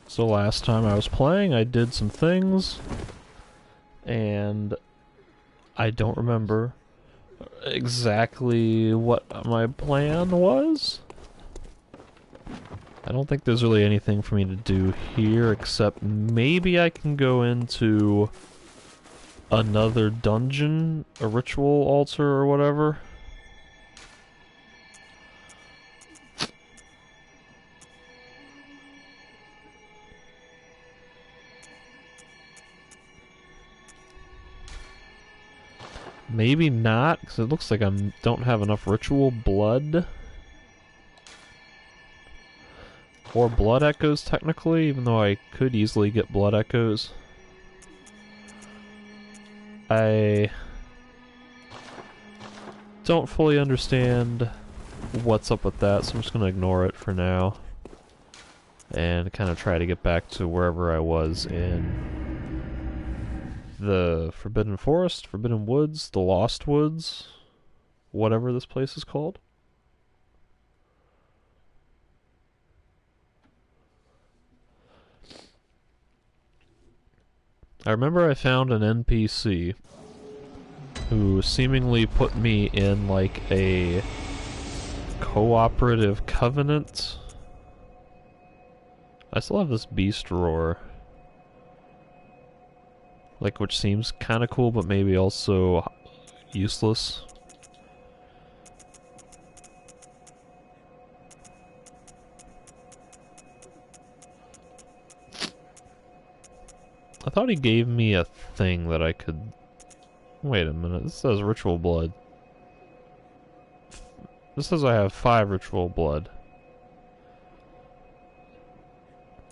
So last time I was playing, I did some things, and I don't remember exactly what my plan was. I don't think there's really anything for me to do here, except maybe I can go into another dungeon, a ritual altar or whatever. Maybe not, because it looks like I don't have enough ritual blood. Or blood echoes, technically, even though I could easily get blood echoes. I don't fully understand what's up with that, so I'm just going to ignore it for now. And kind of try to get back to wherever I was in the Forbidden Forest, Forbidden Woods, the Lost Woods, whatever this place is called. I remember I found an NPC who seemingly put me in like a cooperative covenant. I still have this beast roar. Like, which seems kind of cool, but maybe also useless. I thought he gave me a thing that I could... Wait a minute, this says ritual blood. This says I have 5 ritual blood.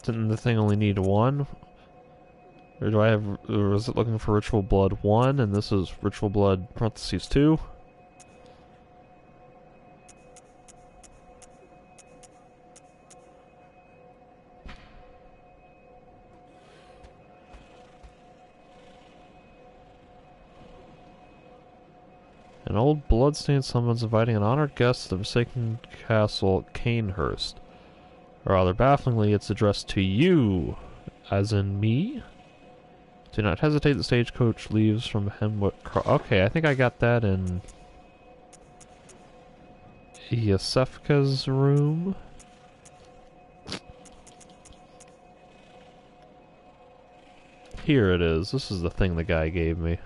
Didn't the thing only need 1? Or do I have... Or is it looking for ritual blood 1, and this is ritual blood parentheses 2? An old bloodstained summons inviting an honored guest to the Forsaken Castle, Canehurst. Or rather bafflingly, it's addressed to you, as in me? Do not hesitate, the stagecoach leaves from Henwood Okay, I think I got that in Yosefka's room. Here it is. This is the thing the guy gave me.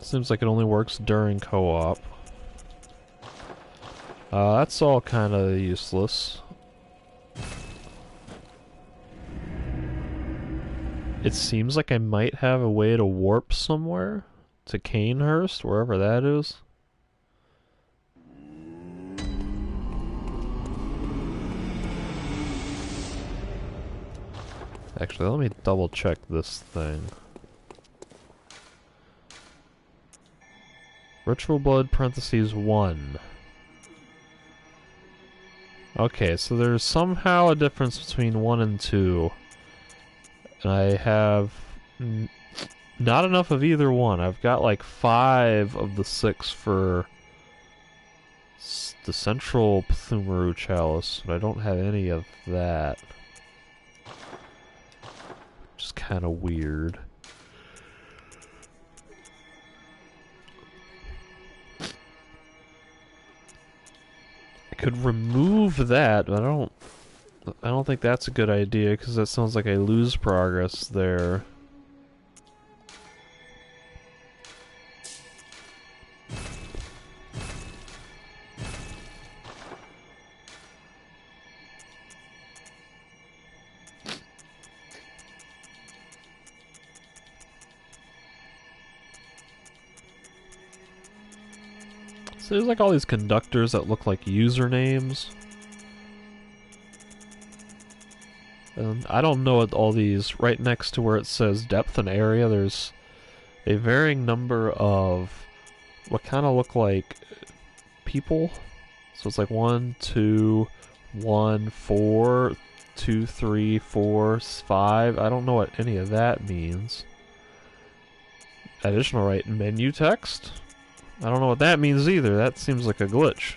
Seems like it only works during co-op. That's all kind of useless. It seems like I might have a way to warp somewhere to Canehurst, wherever that is. Actually, let me double check this thing. Ritual blood parentheses 1. Okay, so there's somehow a difference between 1 and 2. And I have not enough of either one. I've got like 5 of the 6 for the central Pthumeru chalice, but I don't have any of that. Which is kind of weird. I could remove that, but I don't think that's a good idea, because that sounds like I lose progress there. So there's like all these conductors that look like usernames. And I don't know what all these, right next to where it says depth and area, there's a varying number of what kind of look like people. So it's like 1, 2, 1, 4, 2, 3, 4, 5. I don't know what any of that means. Additional right menu text? I don't know what that means either. That seems like a glitch.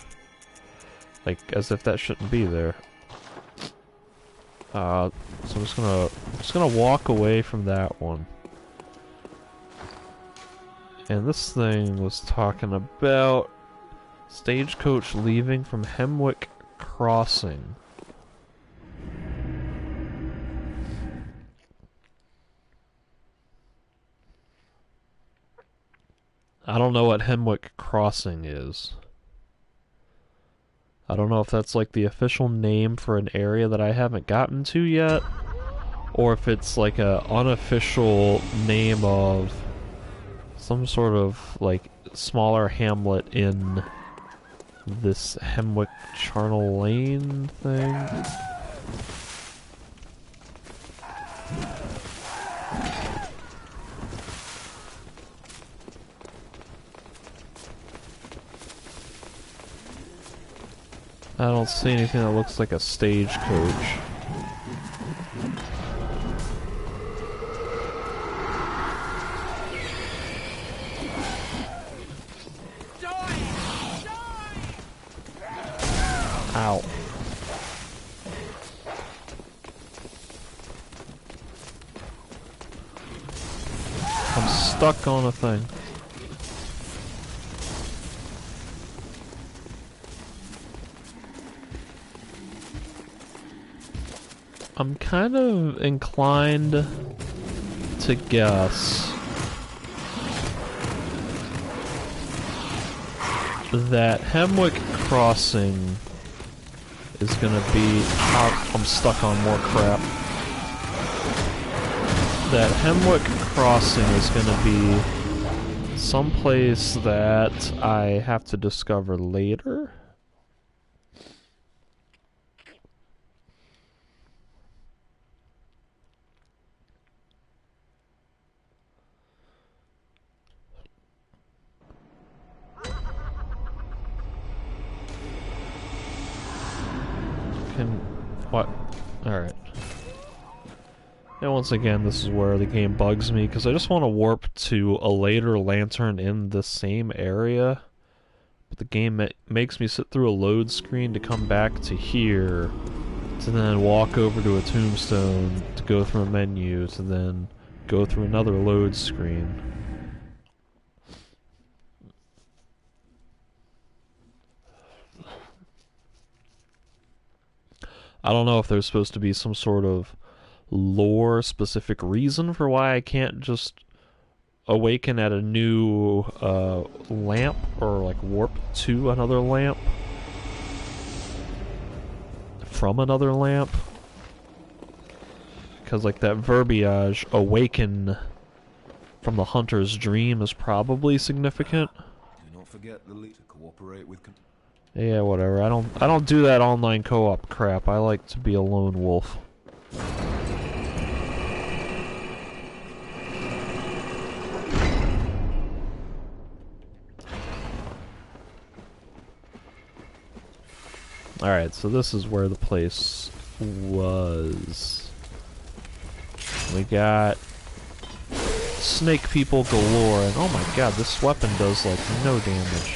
Like, as if that shouldn't be there. So I'm just gonna walk away from that one. And this thing was talking about stagecoach leaving from Hemwick Crossing. I don't know what Hemwick Crossing is. I don't know if that's like the official name for an area that I haven't gotten to yet, or if it's like a unofficial name of some sort of like smaller hamlet in this Hemwick Charnel Lane thing. I don't see anything that looks like a stagecoach. Ow. I'm stuck on a thing. I'm kind of inclined to guess that Hemwick Crossing is gonna be... I'm stuck on more crap. That Hemwick Crossing is gonna be someplace that I have to discover later. What? Alright. And once again, this is where the game bugs me, because I just want to warp to a later lantern in the same area, but the game makes me sit through a load screen to come back to here, to then walk over to a tombstone, to go through a menu, to then go through another load screen. I don't know if there's supposed to be some sort of lore-specific reason for why I can't just awaken at a new lamp, or like warp to another lamp from another lamp. Because like that verbiage, awaken from the hunter's dream, is probably significant. Do not forget the lead to cooperate with... Yeah, whatever. I don't do that online co-op crap. I like to be a lone wolf. Alright, so this is where the place was. We got snake people galore, and oh my god, this weapon does like no damage.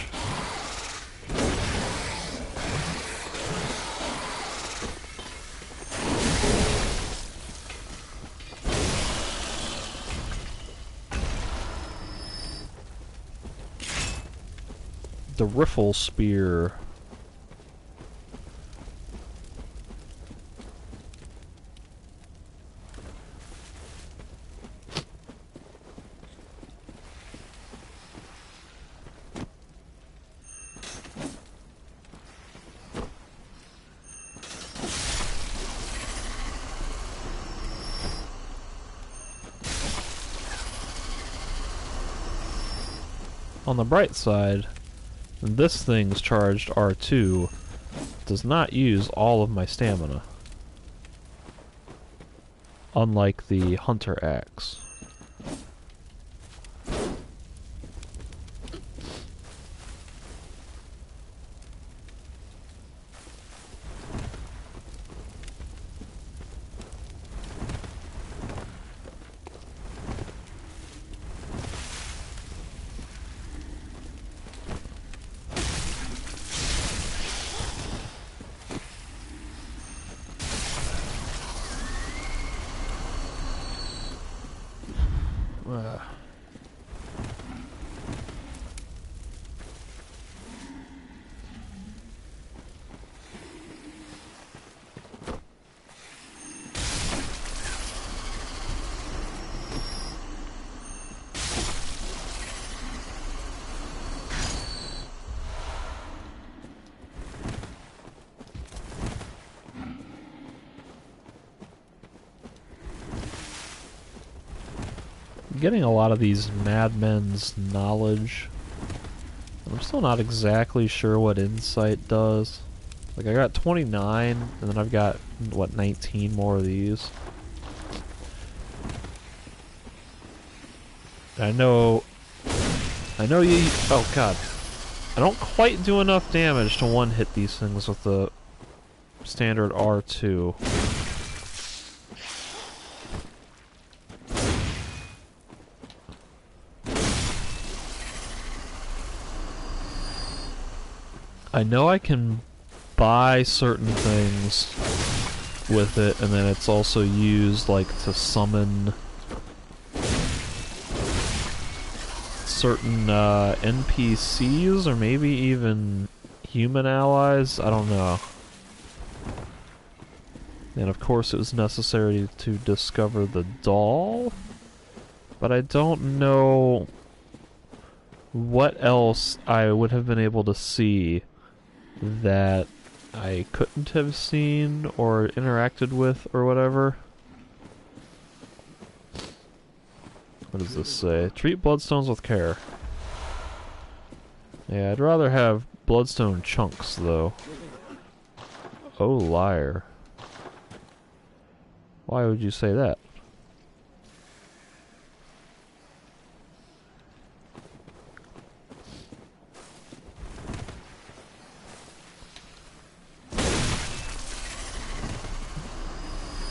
The riffle spear. On the bright side, this thing's charged R2 does not use all of my stamina, unlike the Hunter Axe. getting a lot of these madmen's knowledge. I'm still not exactly sure what insight does. Like, I got 29, and then I've got, what, 19 more of these. I know you... Oh, God. I don't quite do enough damage to one-hit these things with the standard R2. I know I can buy certain things with it, and then it's also used, like, to summon certain NPCs, or maybe even human allies, I don't know. And of course it was necessary to discover the doll, but I don't know what else I would have been able to see that I couldn't have seen or interacted with or whatever. What does this say? Treat bloodstones with care. Yeah, I'd rather have bloodstone chunks though. Oh, liar. Why would you say that?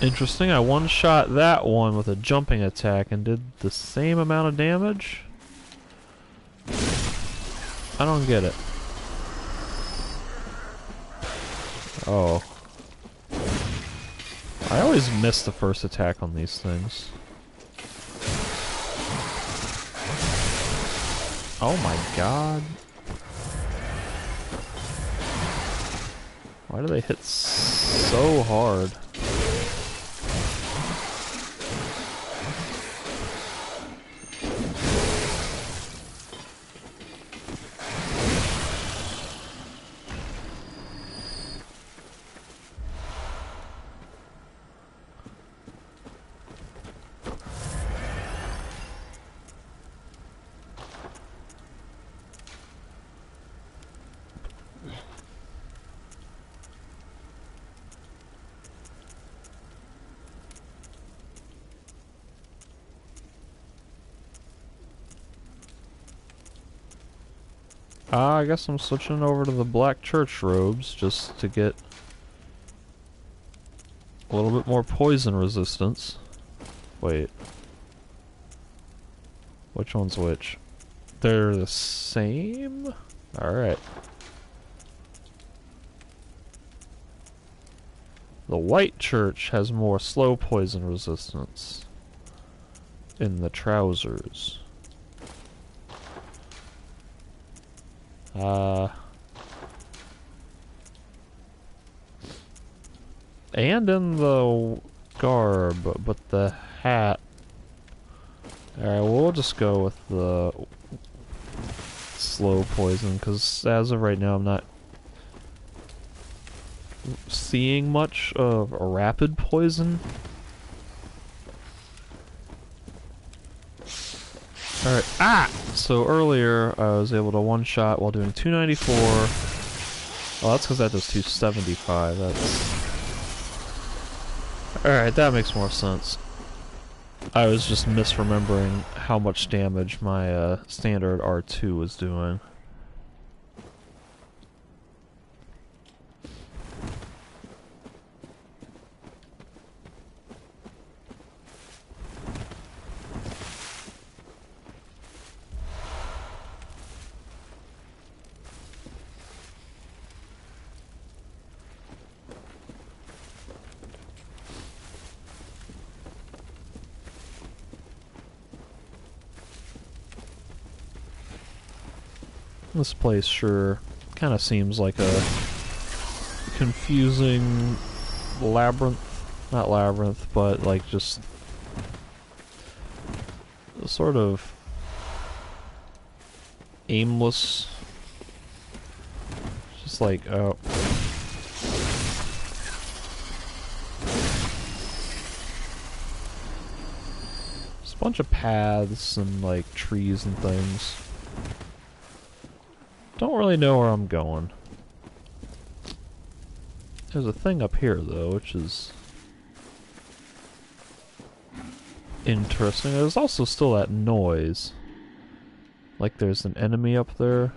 Interesting, I one-shot that one with a jumping attack and did the same amount of damage? I don't get it. Oh. I always miss the first attack on these things. Oh my god. Why do they hit so hard? I guess I'm switching over to the black church robes just to get a little bit more poison resistance. Wait. Which one's which? They're the same? Alright. The white church has more slow poison resistance in the trousers. And in the garb, but the hat. Alright, well, we'll just go with the slow poison, because as of right now, I'm not seeing much of a rapid poison. Alright, so earlier I was able to one-shot while doing 294. Oh, that's because that does 275. That's... Alright, that makes more sense. I was just misremembering how much damage my standard R2 was doing. This place sure kind of seems like a confusing labyrinth. Not labyrinth, but like just a sort of aimless. Just like, oh. Just bunch of paths and like trees and things. Don't really know where I'm going. There's a thing up here though, which is interesting. There's also still that noise. Like there's an enemy up there.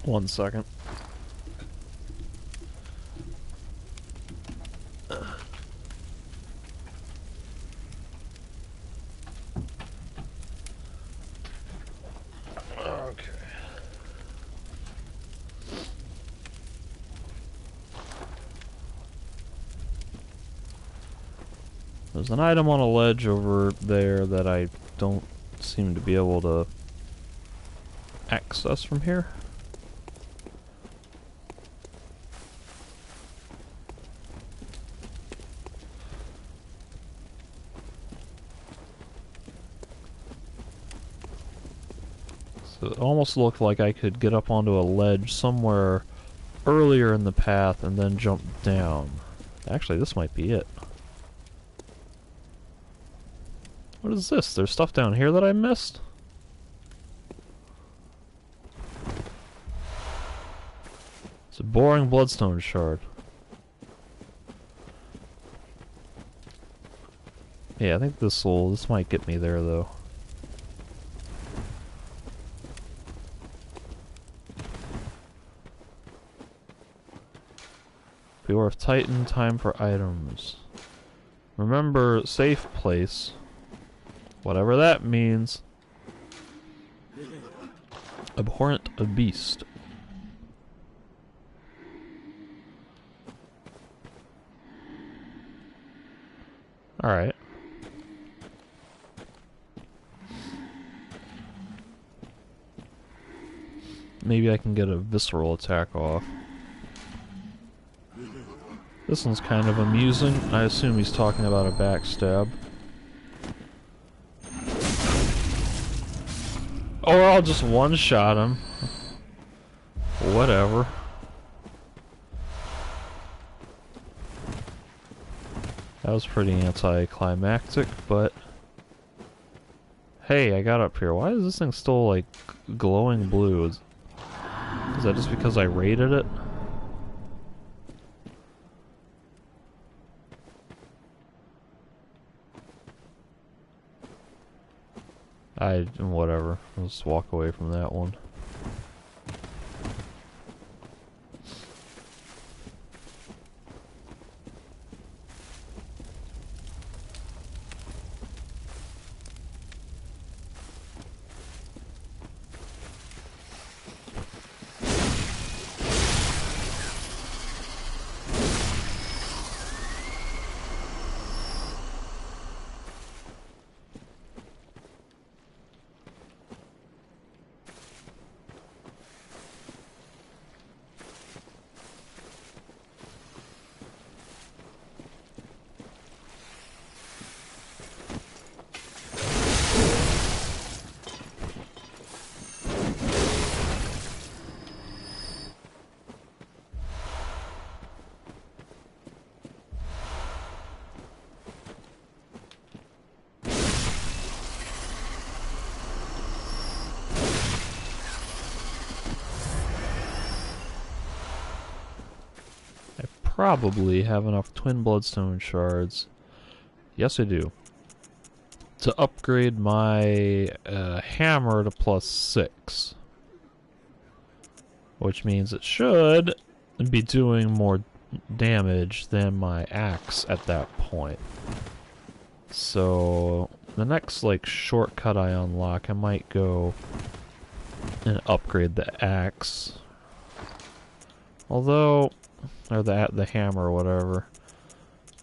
One second. Okay. There's an item on a ledge over there that I don't seem to be able to access from here. So it almost looked like I could get up onto a ledge somewhere earlier in the path and then jump down. Actually, this might be it. What is this? There's stuff down here that I missed? It's a boring bloodstone shard. Yeah, I think this might get me there though. Beware of Titan, time for items. Remember, safe place. Whatever that means. Abhorrent a beast. Alright. Maybe I can get a visceral attack off. This one's kind of amusing. I assume he's talking about a backstab. Or I'll just one-shot him. Whatever. That was pretty anticlimactic, but... Hey, I got up here. Why is this thing still, like, glowing blue? Is that just because I raided it? Whatever. I'll just walk away from that one. Probably have enough twin bloodstone shards. Yes, I do. To upgrade my hammer to +6. Which means it should be doing more damage than my axe at that point. So the next like shortcut I unlock, I might go and upgrade the axe. Although, or the hammer or whatever.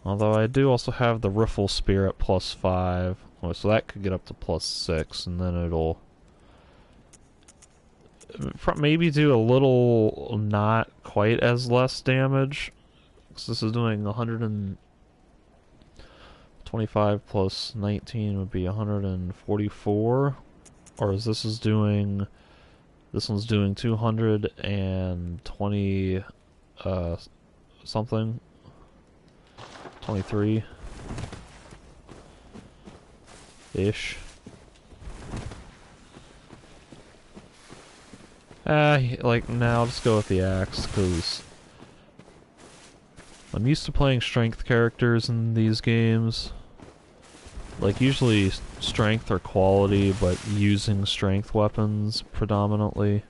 Although I do also have the riffle spear at +5. Oh, so that could get up to +6, and then it'll maybe do a little not quite as less damage. So this is doing 125 plus 19 would be 144. Or is this doing... This one's doing 220 something. 23 ish. Like now, just go with the axe because I'm used to playing strength characters in these games. Like usually strength or quality, but using strength weapons predominantly.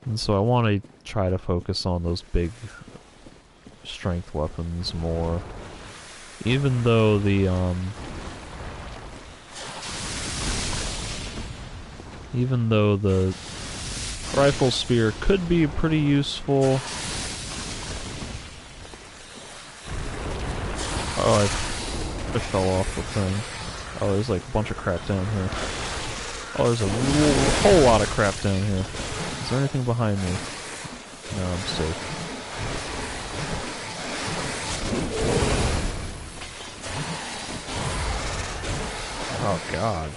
And so I want to try to focus on those big strength weapons more. Even though the rifle spear could be pretty useful. Oh, I fell off the thing. Oh, there's like a bunch of crap down here. Oh, there's a whole lot of crap down here. Is there anything behind me? No, I'm safe. Oh, God.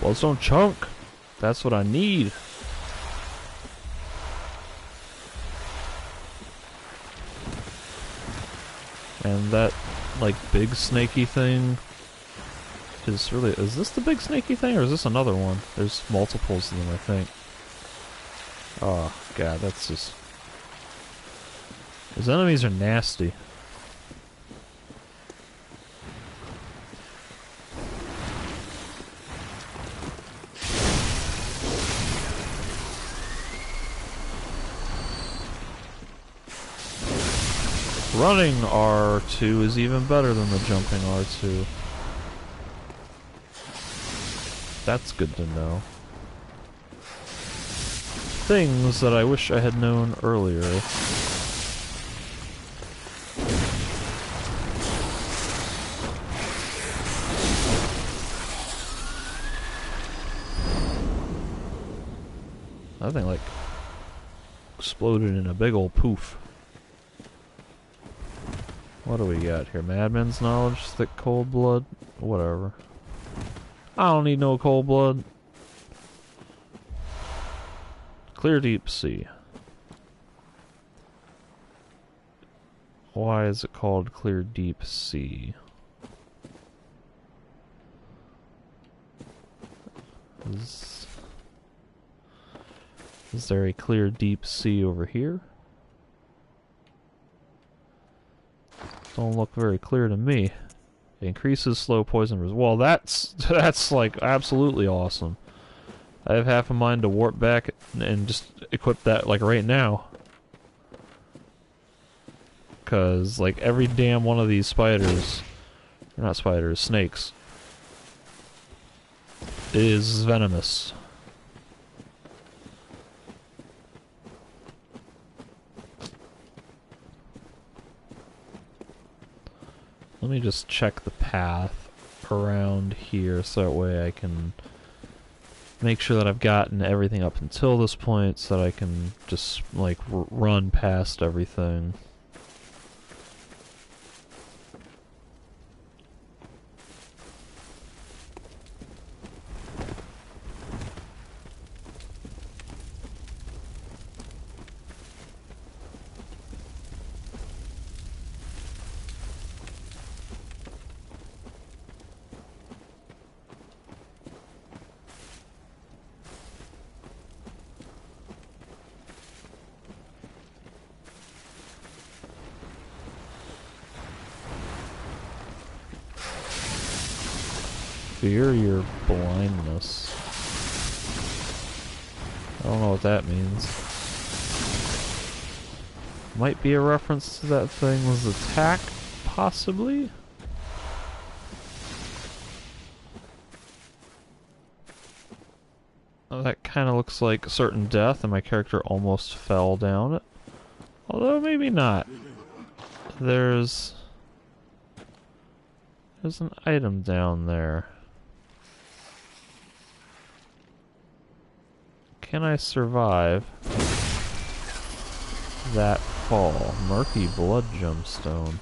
Bloodstone chunk. That's what I need. And that, like, big snaky thing is really... Is this the big snaky thing, or is this another one? There's multiples of them, I think. Oh, God, that's just... Those enemies are nasty. Running R2 is even better than the jumping R2. That's good to know. Things that I wish I had known earlier. That thing, like, exploded in a big old poof. What do we got here? Madman's knowledge, thick cold blood, whatever. I don't need no cold blood. Clear deep sea. Why is it called clear deep sea? Is there a clear deep sea over here? Don't look very clear to me. It increases slow poison resist. Well, that's like absolutely awesome. I have half a mind to warp back and just equip that like right now. Cause like every damn one of these spiders, or not spiders, snakes, is venomous. Let me just check the path around here so that way I can make sure that I've gotten everything up until this point so that I can just like run past everything. Fear your blindness. I don't know what that means. Might be a reference to that thing's attack, possibly? that kind of looks like certain death, and my character almost fell down it. Although maybe not. There's an item down there. Can I survive that fall? Murky blood gemstone.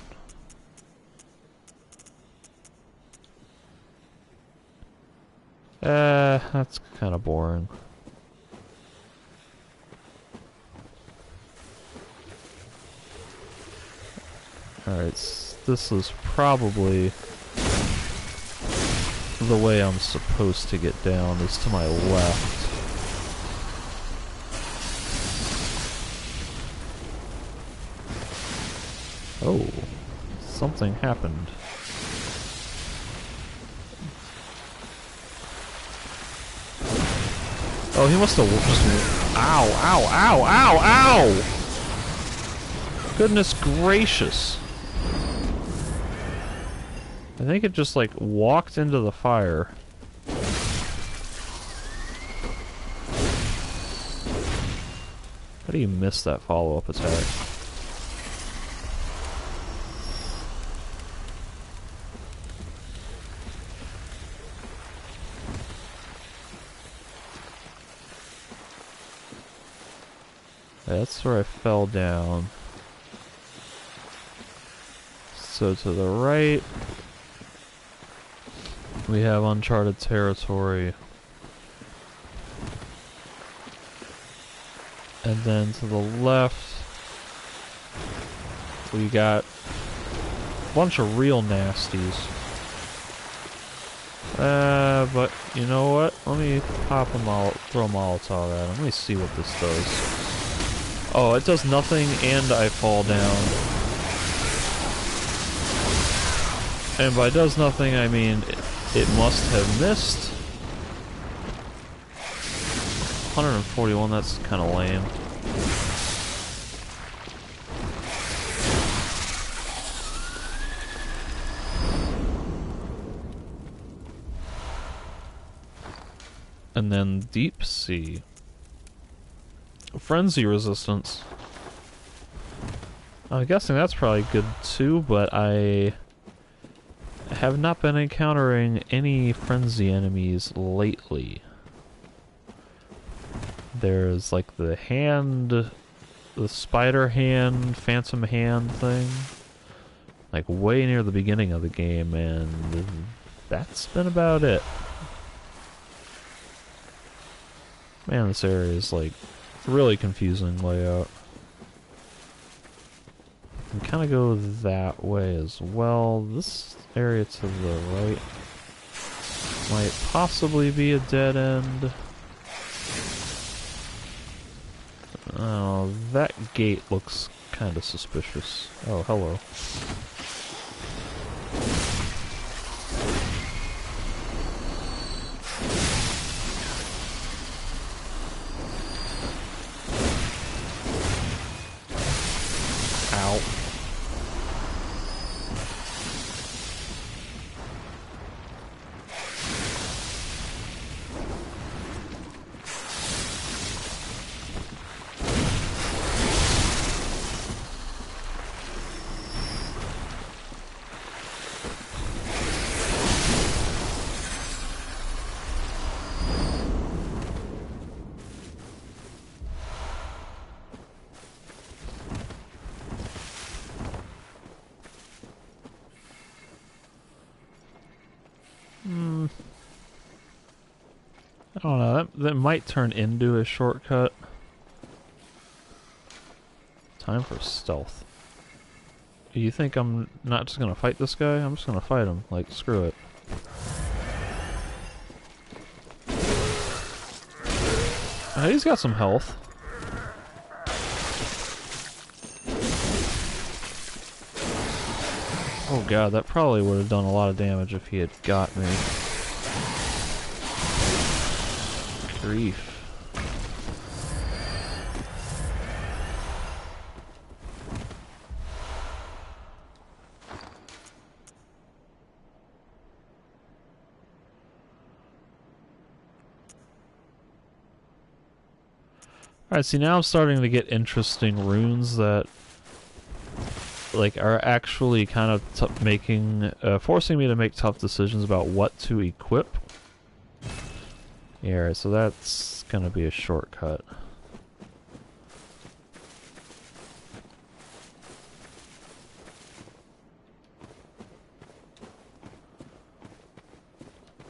That's kind of boring. Alright, this is probably the way I'm supposed to get down, is to my left. Oh, something happened. Oh, he must have just... Ow, ow, ow, ow, ow! Goodness gracious. I think it just, like, walked into the fire. How do you miss that follow-up attack? That's where I fell down. So to the right, we have uncharted territory. And then to the left, we got a bunch of real nasties. But you know what? Let me pop them all, throw a Molotov at them. Let me see what this does. Oh, it does nothing, and I fall down. And by does nothing, I mean it must have missed. 141, that's kind of lame. And then deep sea. Frenzy resistance. I'm guessing that's probably good too, but I have not been encountering any frenzy enemies lately. There's like the hand, the spider hand, phantom hand thing, like way near the beginning of the game, and that's been about it. Man, this area is like really confusing layout. We kind of go that way as well. This area to the right might possibly be a dead end. Oh, that gate looks kind of suspicious. Oh, hello. Ow. I don't know, that might turn into a shortcut. Time for stealth. You think I'm not just gonna fight this guy? I'm just gonna fight him. Like, screw it. He's got some health. Oh god, that probably would have done a lot of damage if he had got me. Grief. Alright, see now I'm starting to get interesting runes that like are actually kind of making forcing me to make tough decisions about what to equip. Yeah, alright, so that's gonna be a shortcut.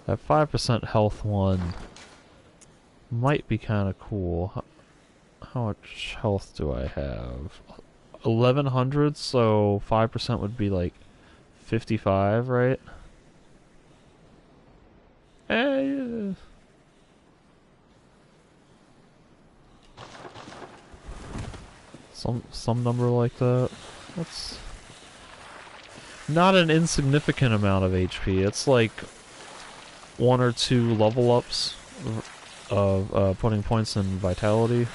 That 5% health one might be kind of cool. How much health do I have? 1100, so 5% would be like 55, right? Yeah. Some number like that. That's not an insignificant amount of HP. It's like 1 or 2 level ups of putting points in vitality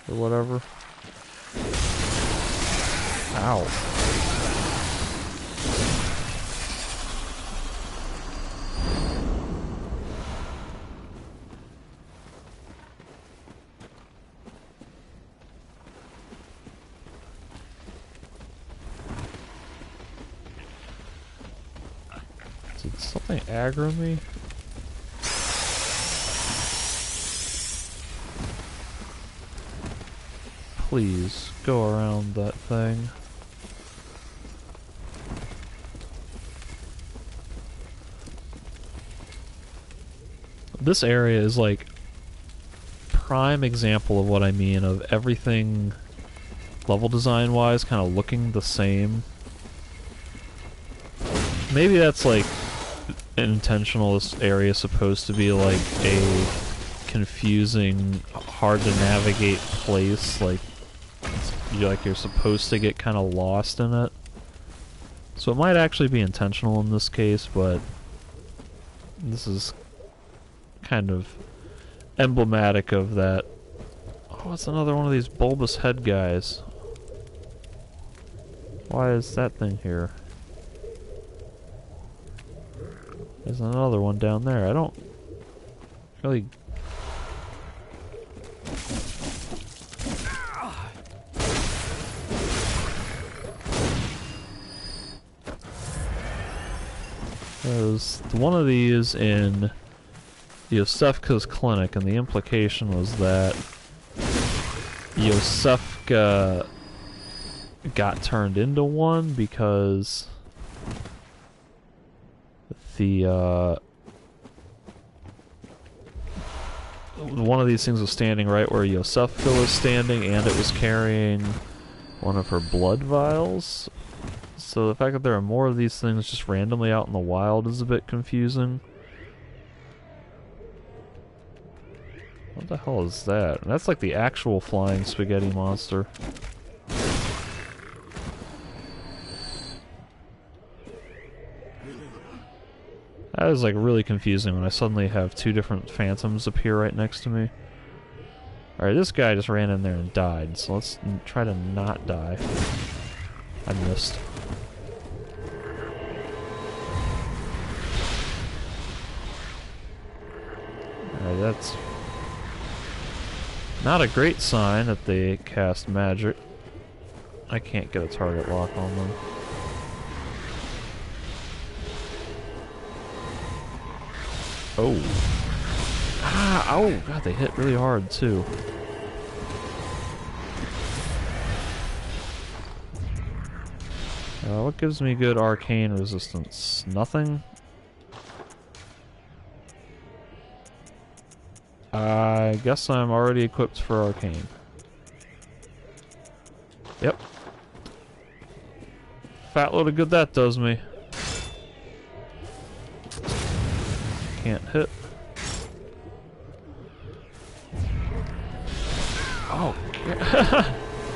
or whatever. Ow. Did something aggro me? Please, go around that thing. This area is like prime example of what I mean, of everything level design wise kind of looking the same. Maybe that's like intentional. This area is supposed to be like a confusing, hard to navigate place, like you're supposed to get kind of lost in it. So it might actually be intentional in this case, but this is kind of emblematic of that. Oh, it's another one of these bulbous head guys. Why is that thing here? There's another one down there. I don't really... There's one of these in Yosefka's clinic, and the implication was that Yosefka got turned into one because the one of these things was standing right where Yosefka was standing, and it was carrying one of her blood vials. So the fact that there are more of these things just randomly out in the wild is a bit confusing. What the hell is that? That's like the actual flying spaghetti monster. That is like really confusing when I suddenly have 2 different phantoms appear right next to me. Alright, this guy just ran in there and died, so let's try to not die. I missed. Alright, that's not a great sign that they cast magic. I can't get a target lock on them. Oh. Ah, oh, God, they hit really hard, too. What gives me good arcane resistance? Nothing? I guess I'm already equipped for arcane. Yep. Fat load of good that does me. Can't hit. Oh,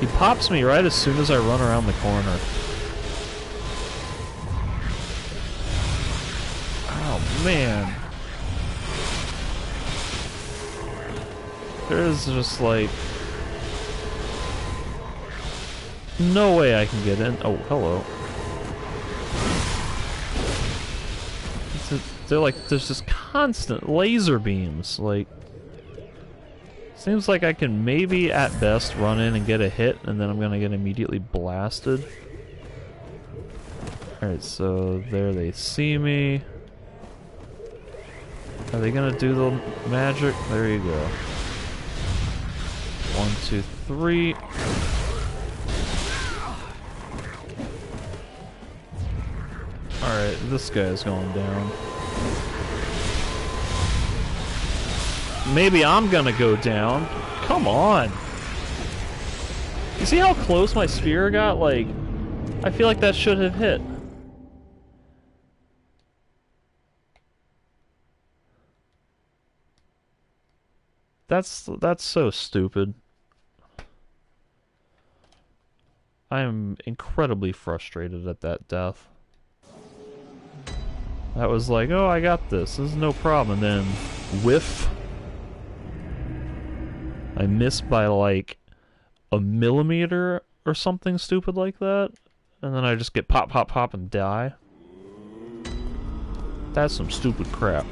he pops me right as soon as I run around the corner. Oh man. There's just like no way I can get in. Oh, hello. They're like, there's just constant laser beams. Like, Seems like I can maybe at best run in and get a hit, and then I'm gonna get immediately blasted. Alright, so there they see me. Are they gonna do the magic? There you go. 1, 2, 3. Alright, this guy's going down. Maybe I'm gonna go down. Come on! You see how close my spear got? Like, I feel like that should have hit. That's so stupid. I am incredibly frustrated at that death. That was like, oh, I got this. This is no problem. And then, whiff. I missed by like a millimeter or something stupid like that. And then I just get pop, pop, pop and die. That's some stupid crap.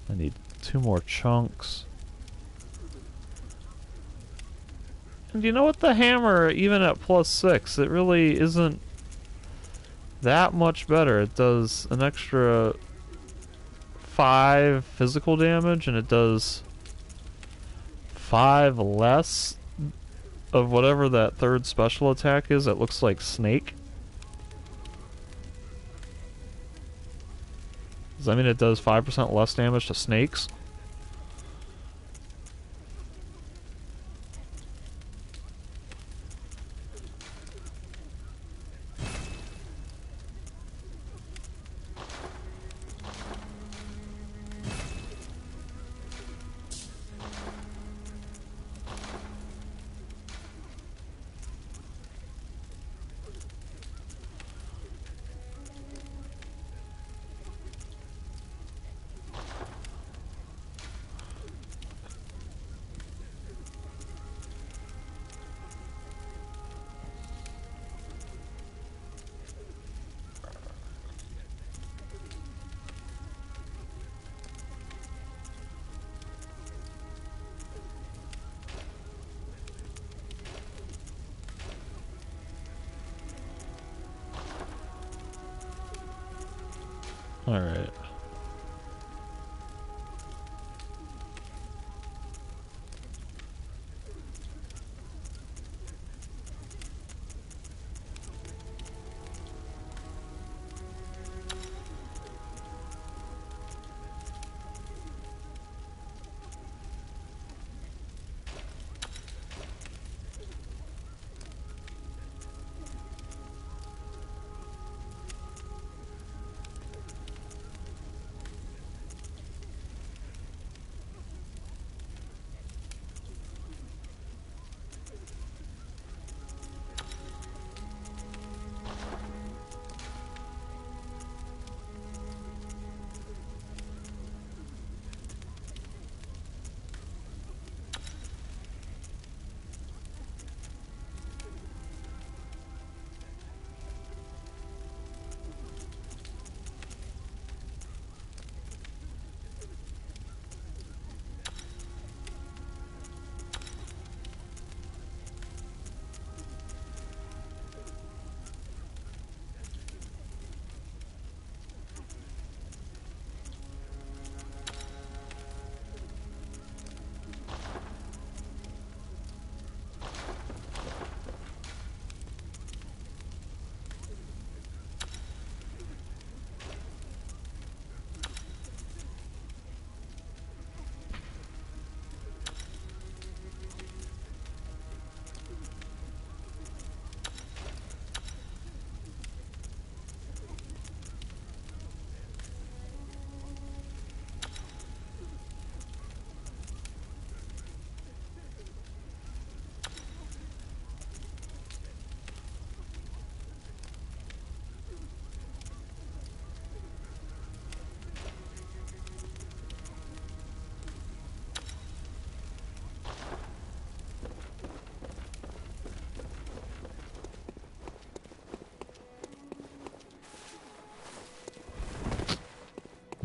I need 2 more chunks. And you know what? The hammer, even at +6, it really isn't that much better. It does an extra 5 physical damage, and it does 5 less of whatever that third special attack is that looks like snake. Does that mean it does 5% less damage to snakes? Alright.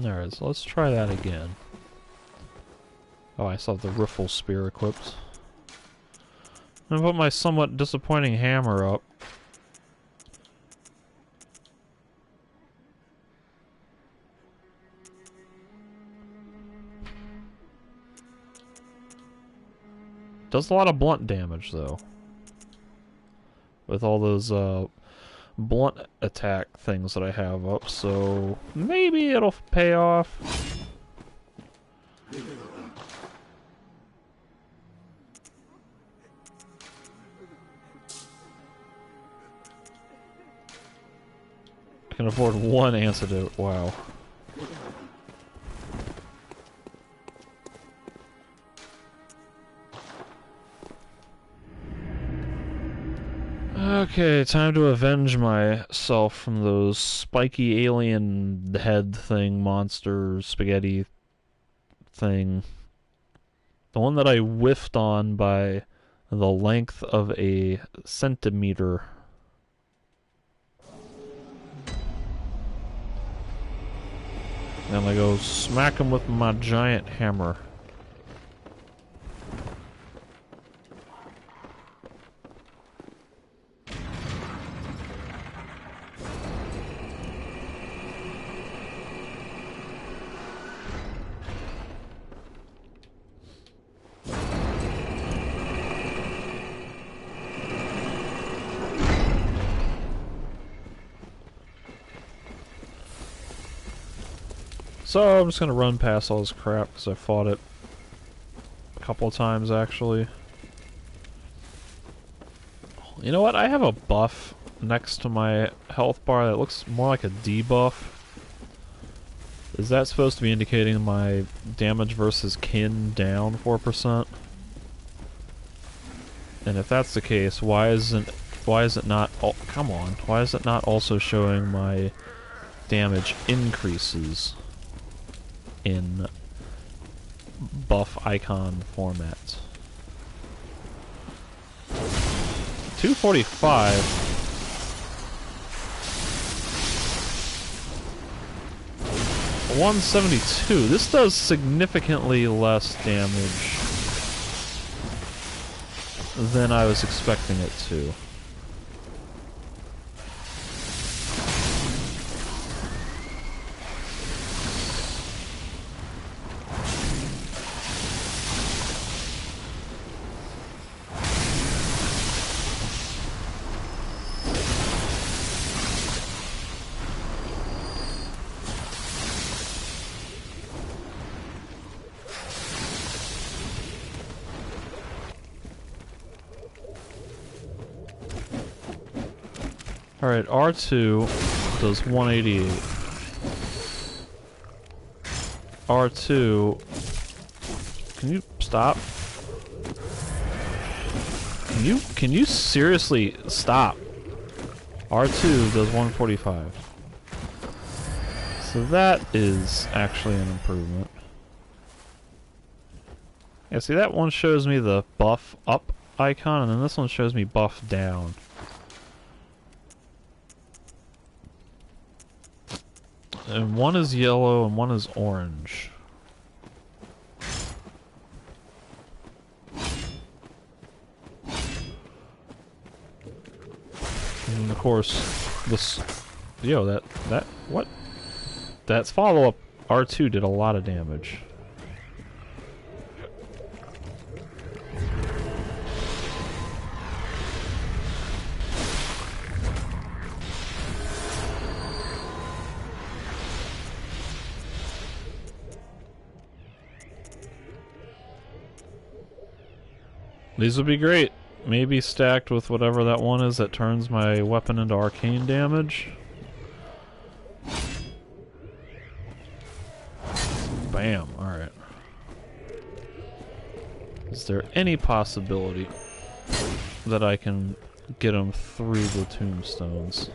Alright, so let's try that again. Oh, I still have the Riffle Spear equipped. I'm gonna put my somewhat disappointing hammer up. Does a lot of blunt damage, though. With all those, blunt attack things that I have up, so maybe it'll pay off. I can afford one antidote, wow. Okay, time to avenge myself from those spiky alien head thing, monster, spaghetti thing. The one that I whiffed on by the length of a centimeter. And I go smack him with my giant hammer. So I'm just gonna run past all this crap because I fought it a couple of times actually. You know what? I have a buff next to my health bar that looks more like a debuff. Is that supposed to be indicating my damage versus kin down 4%? And if that's the case, why is it not? Oh, come on! Why is it not also showing my damage increases in buff icon format? 245. 172. This does significantly less damage than I was expecting it to. Alright, R2 does 188. R2... Can you stop? Can you seriously stop? R2 does 145. So that is actually an improvement. Yeah, see, that one shows me the buff up icon, and then this one shows me buff down. And one is yellow and one is orange. And of course, this... Yo, what? That's follow-up R2 did a lot of damage. These would be great. Maybe stacked with whatever that one is that turns my weapon into arcane damage. Bam, alright. Is there any possibility that I can get him through the tombstones?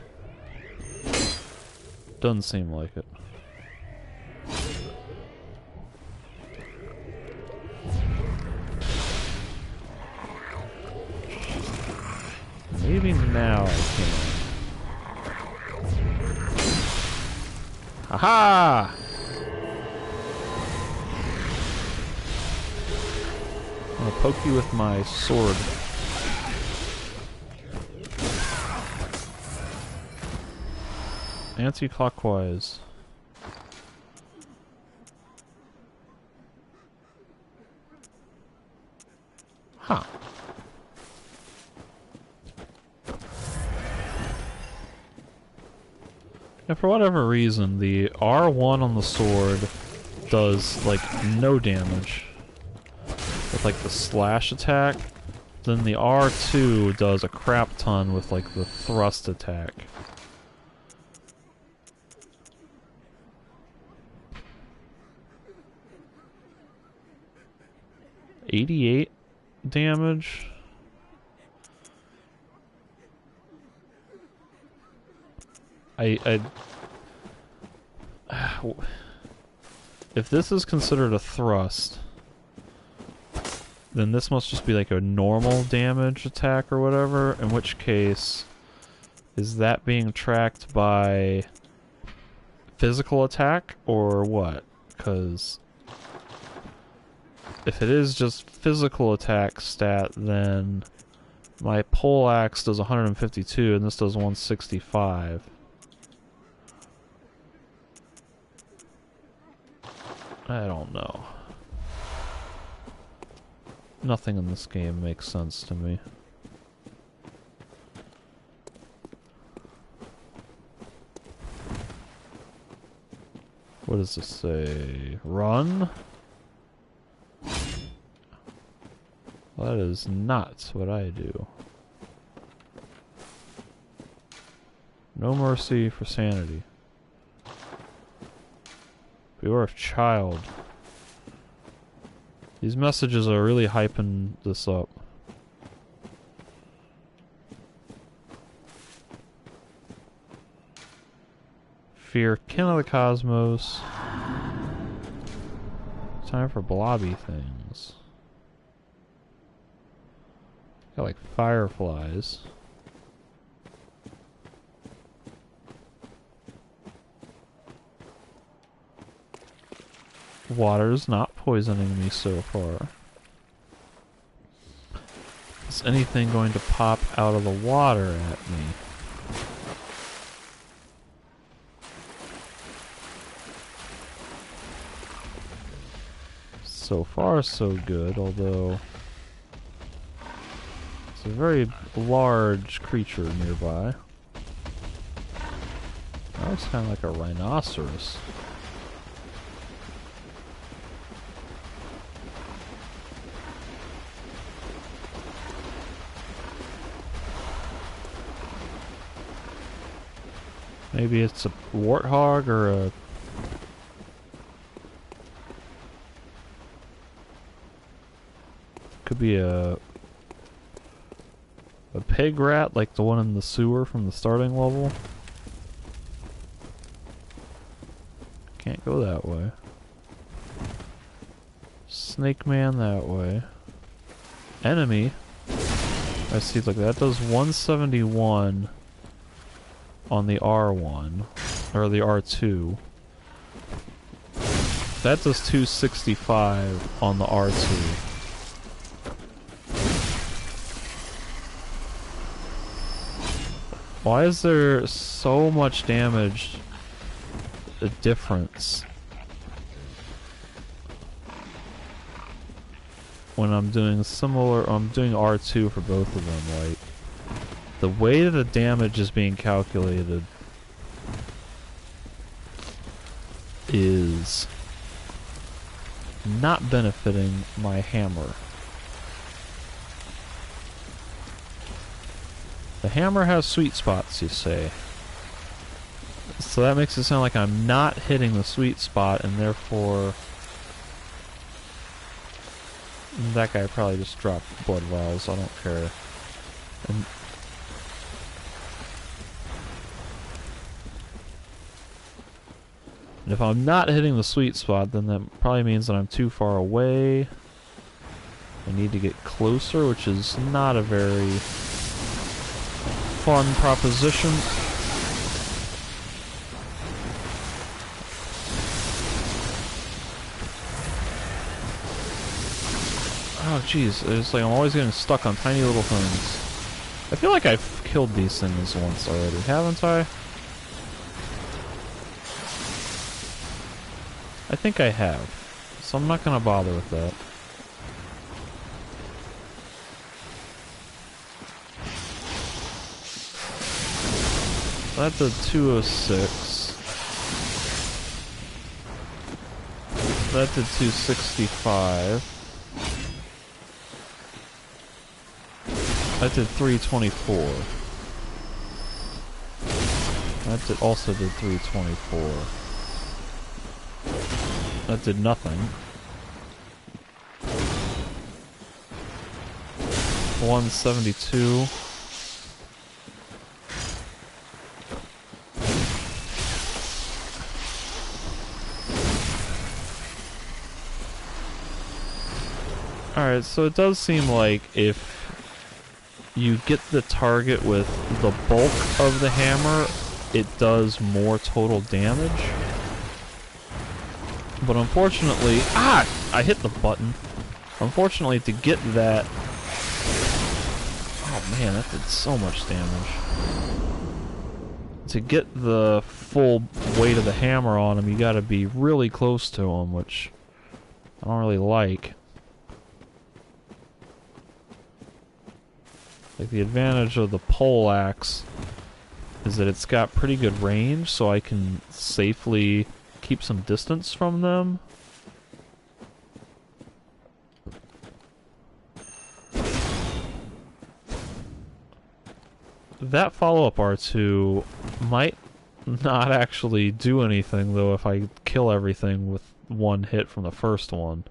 Doesn't seem like it. Maybe now I can. Aha! I'm gonna poke you with my sword. Anti-clockwise. Huh. And for whatever reason, the R1 on the sword does, like, no damage with, like, the slash attack. Then the R2 does a crap ton with, like, the thrust attack. $88 damage. If this is considered a thrust, then this must just be like a normal damage attack or whatever, in which case, is that being tracked by physical attack or what? Because if it is just physical attack stat, then my pole axe does 152 and this does 165. I don't know. Nothing in this game makes sense to me. What does this say? Run? Well, that is not what I do. No mercy for sanity. Beware of child. These messages are really hyping this up. Fear kin of the cosmos. Time for blobby things. Got like fireflies. Water's not poisoning me so far. Is anything going to pop out of the water at me? So far, so good, although it's a very large creature nearby. That looks kind of like a rhinoceros. Maybe it's a warthog or a... Could be a pig rat like the one in the sewer from the starting level. Can't go that way. Snake man that way. Enemy. I see, look, that does 171 on the R1, or the R2. That does 265 on the R2. Why is there so much damage difference when I'm doing similar? I'm doing R2 for both of them. Like, the way that the damage is being calculated is not benefiting my hammer. The hammer has sweet spots, you say. So that makes it sound like I'm not hitting the sweet spot, and therefore that guy probably just dropped blood vials. I don't care. And if I'm not hitting the sweet spot, then that probably means that I'm too far away. I need to get closer, which is not a very fun proposition. Oh jeez, it's like I'm always getting stuck on tiny little things. I feel like I've killed these things once already, haven't I? I think I have, so I'm not gonna bother with that. That did 206. That did 265. That did 324. That also did 324. That did nothing. 172. Alright, so it does seem like if you get the target with the bulk of the hammer, it does more total damage. But unfortunately... Ah! I hit the button. Unfortunately, to get that... Oh man, that did so much damage. To get the full weight of the hammer on him, you gotta be really close to him, which I don't really like. Like, the advantage of the pole axe is that it's got pretty good range, so I can safely keep some distance from them. That follow-up R2 might not actually do anything, though, if I kill everything with one hit from the first one.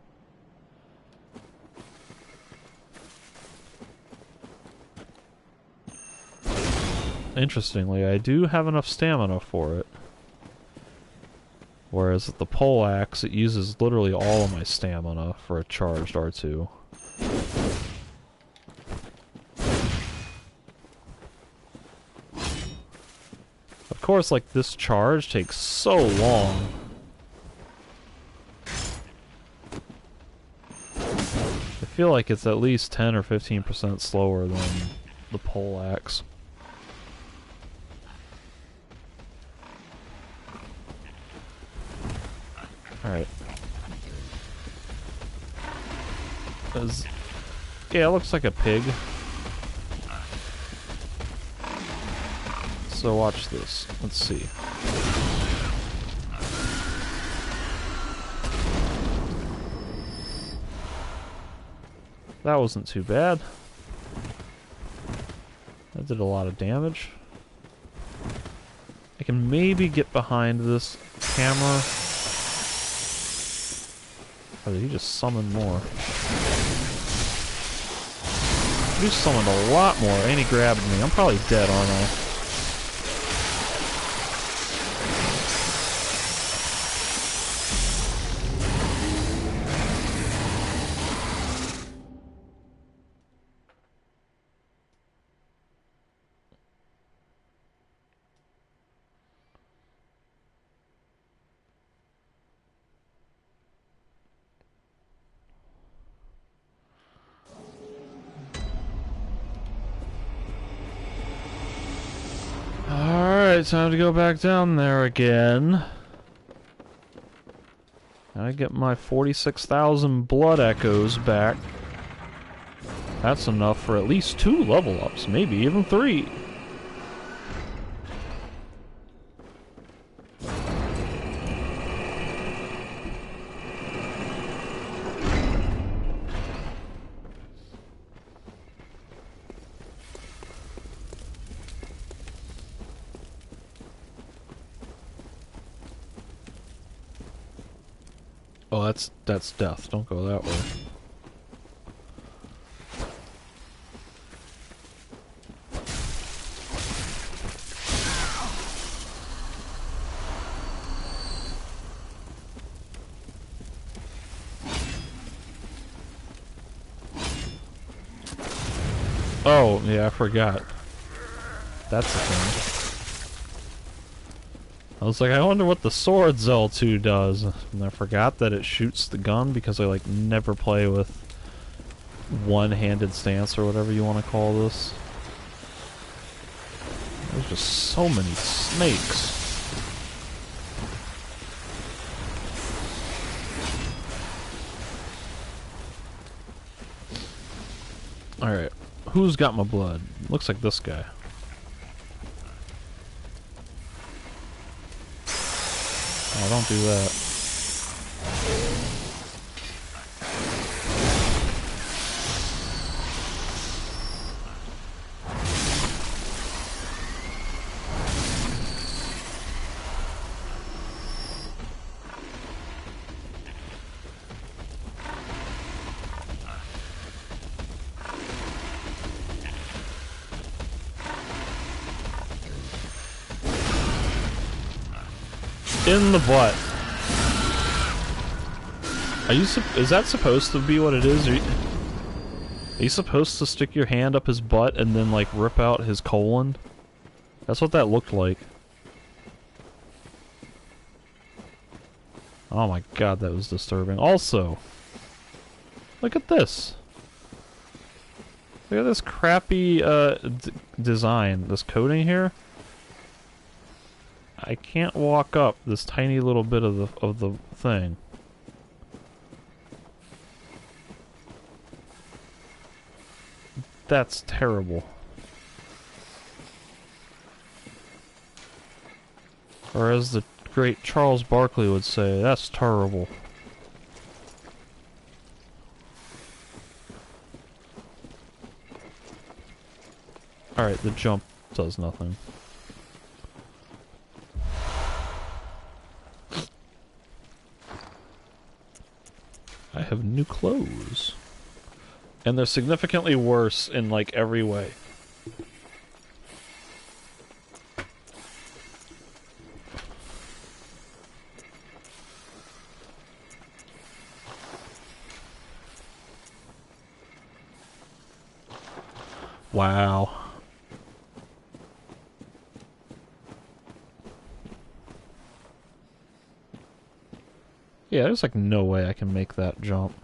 Interestingly, I do have enough stamina for it. Whereas with the pole axe, it uses literally all of my stamina for a charged R2. Of course, like, this charge takes so long. I feel like it's at least 10 or 15% slower than the pole axe. Alright. Yeah, it looks like a pig. So watch this. Let's see. That wasn't too bad. That did a lot of damage. I can maybe get behind this hammer. Oh, did he just summon more? He summoned a lot more, and he grabbed me. I'm probably dead, aren't I? Alright, time to go back down there again. I get my 46,000 blood echoes back. That's enough for at least 2 level ups, maybe even 3. Oh, that's death. Don't go that way. Oh, yeah, I forgot. That's the thing. I was like, I wonder what the sword's L2 does. And I forgot that it shoots the gun because I, like, never play with one-handed stance or whatever you want to call this. There's just so many snakes. Alright, who's got my blood? Looks like this guy. Oh, don't do that. In the butt. Are you? Is that supposed to be what it is? Are you supposed to stick your hand up his butt and then like rip out his colon? That's what that looked like. Oh my god, that was disturbing. Also, look at this. Look at this crappy design. This coating here. I can't walk up this tiny little bit of the thing. That's terrible. Or as the great Charles Barkley would say, that's terrible. Alright, the jump does nothing. I have new clothes. And they're significantly worse in, like, every way. Wow. Yeah, there's like no way I can make that jump.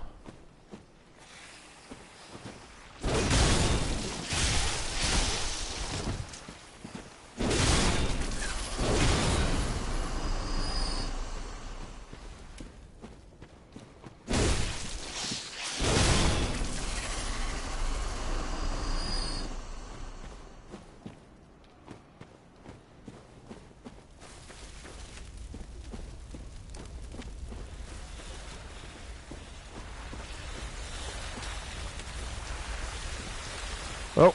Oh.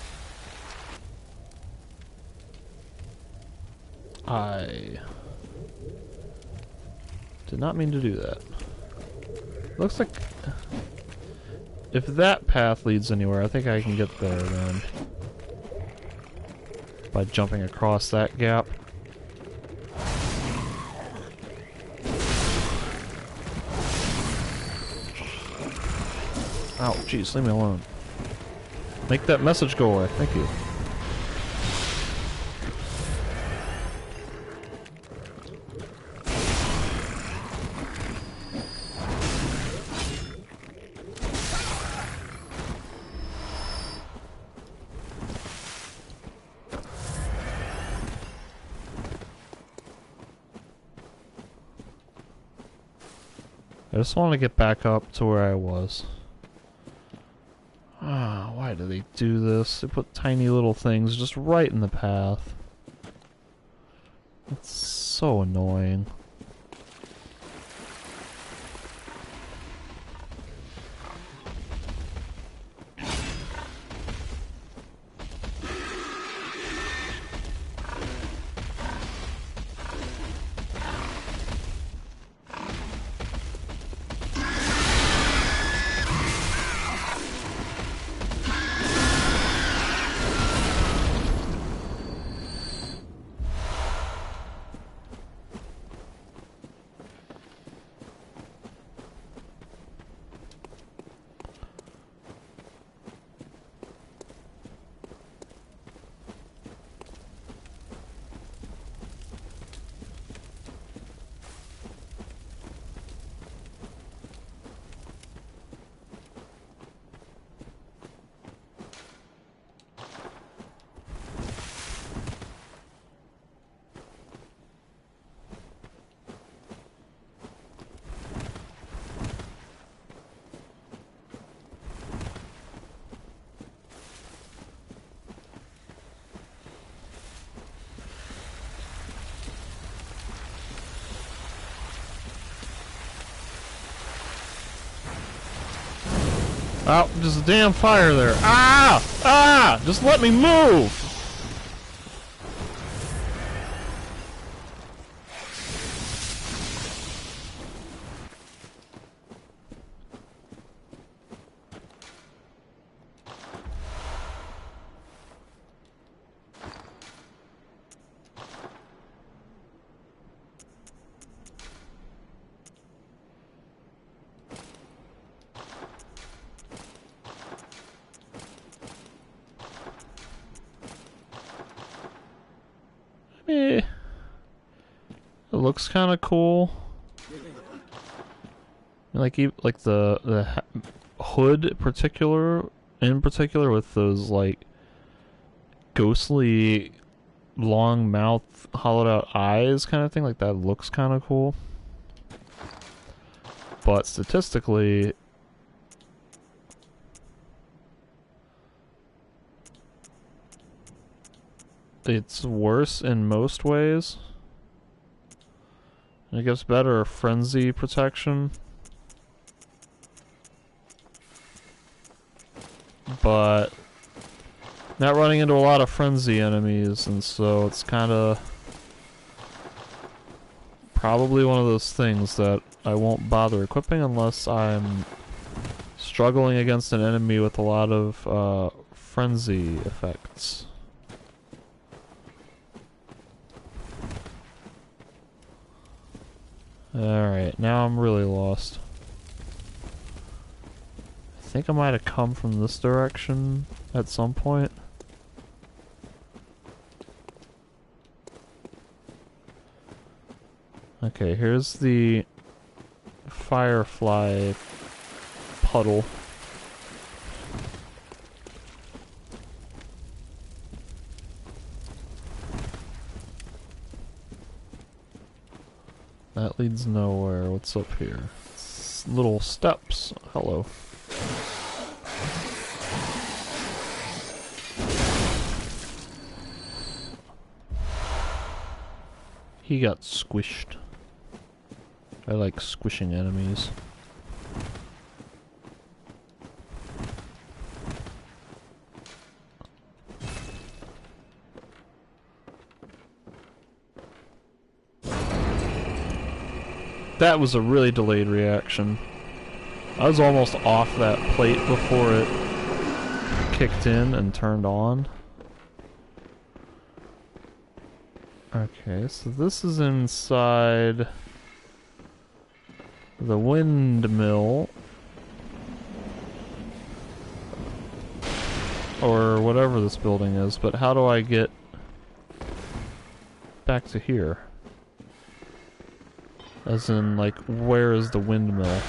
I did not mean to do that. Looks like if that path leads anywhere, I think I can get there then. By jumping across that gap. Ow, jeez, leave me alone. Make that message go away. Thank you. I just want to get back up to where I was. Ah, why do they do this? They put tiny little things just right in the path. It's so annoying. Oh, just a damn fire there. Ah! Ah! Just let me move! Eh. It looks kind of cool. Like the hood in particular with those like ghostly long mouth hollowed out eyes kind of thing, like that looks kind of cool. But statistically, it's worse in most ways. It gives better frenzy protection. But not running into a lot of frenzy enemies, and so it's kind of probably one of those things that I won't bother equipping unless I'm struggling against an enemy with a lot of frenzy effects. Alright, now I'm really lost. I think I might have come from this direction at some point. Okay, here's the firefly puddle. That leads nowhere. What's up here? Little steps. Hello. He got squished. I like squishing enemies. That was a really delayed reaction. I was almost off that plate before it kicked in and turned on. Okay, so this is inside the windmill. Or whatever this building is, but how do I get back to here? As in, like, where is the windmill?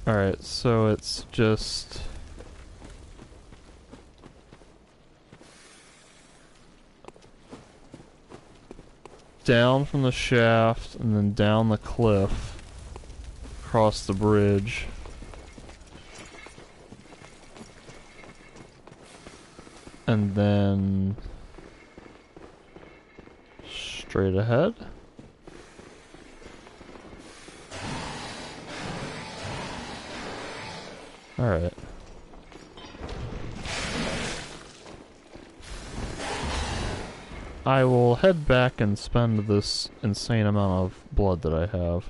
Alright, so it's just... down from the shaft, and then down the cliff, across the bridge. And then... straight ahead? Alright. I will head back and spend this insane amount of blood that I have.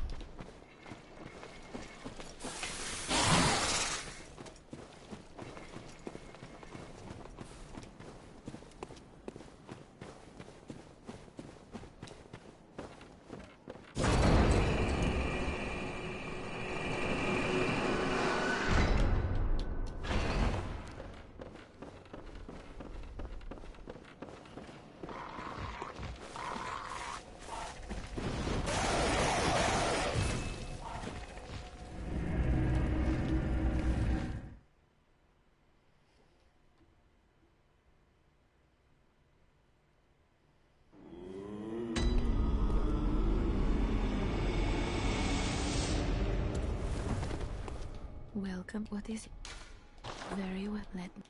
Welcome. What is it? Very well. Let me.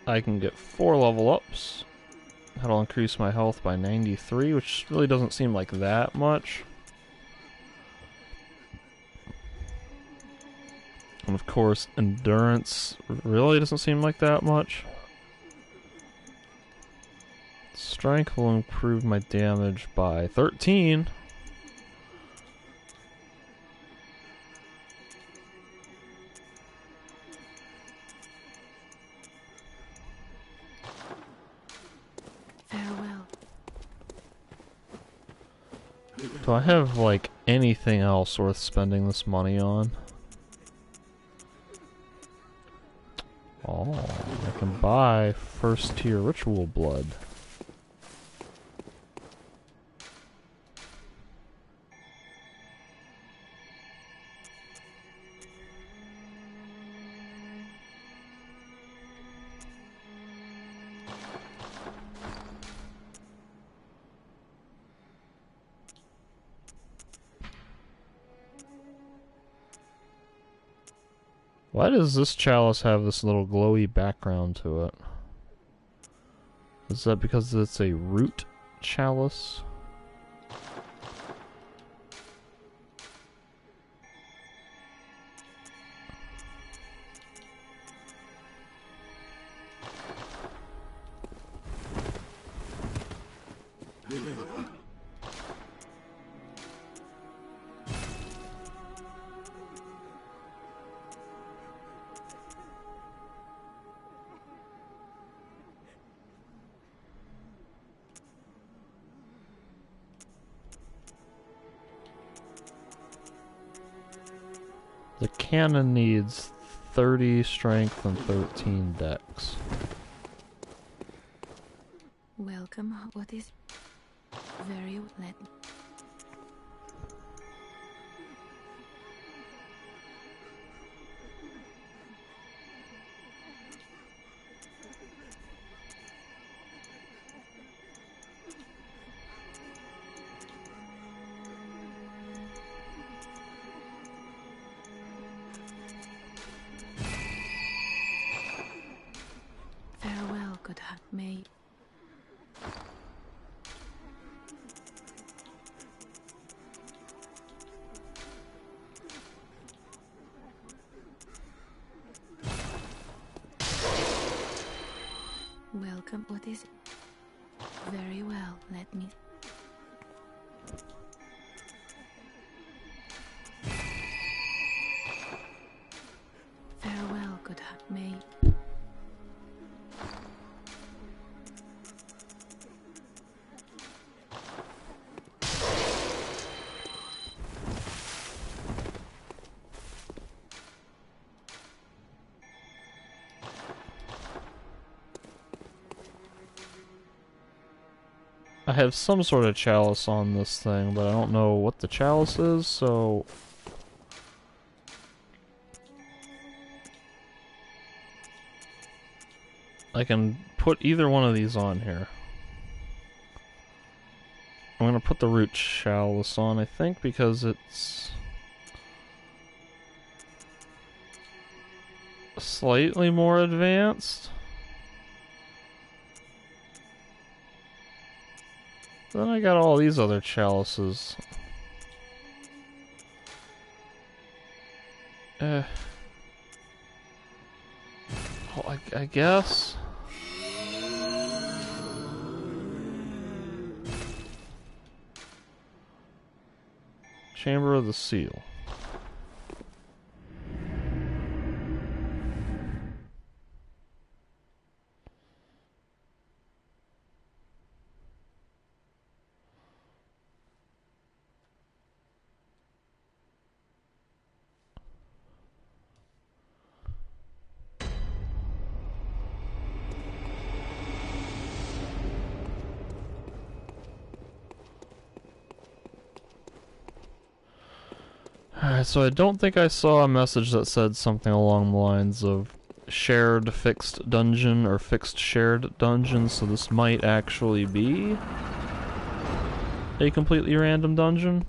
I can get 4 level ups. That'll increase my health by 93, which really doesn't seem like that much. And of course, endurance really doesn't seem like that much. Strength will improve my damage by 13. Farewell. Do I have, like, anything else worth spending this money on? Oh, I can buy first tier ritual blood. Why does this chalice have this little glowy background to it? Is that because it's a root chalice? The cannon needs 30 strength and 13 dex. Welcome. What is it? Very well. Let me. Farewell, good heart. May. Welcome. What is it? Very well. Let me. Farewell, good heart. May. I have some sort of chalice on this thing, but I don't know what the chalice is, so... I can put either one of these on here. I'm gonna put the root chalice on, I think, because it's... slightly more advanced. Then I got all these other chalices. Well, I guess. Chamber of the Seal. Alright, so I don't think I saw a message that said something along the lines of shared fixed dungeon or fixed shared dungeon, so this might actually be a completely random dungeon.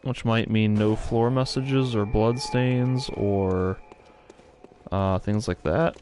Which might mean no floor messages or bloodstains or things like that.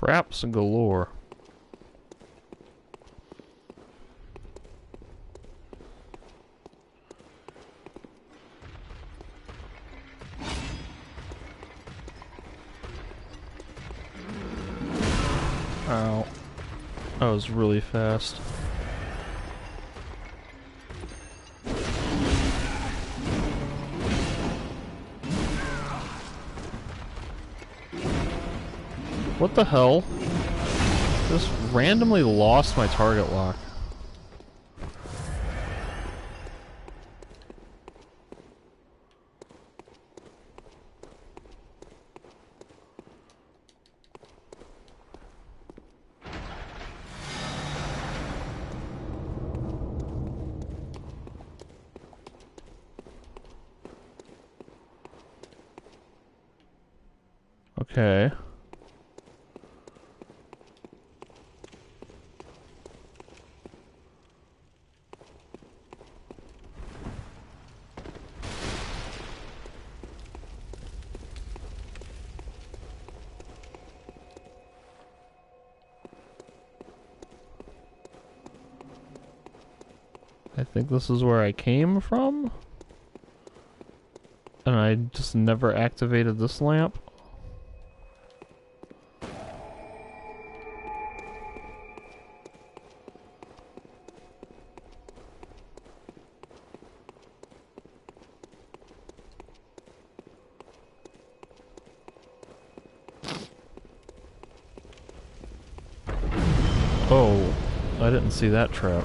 Traps galore. Ow. That was really fast. What the hell? Just randomly lost my target lock. Okay. I think this is where I came from? And I just never activated this lamp? Oh, I didn't see that trap.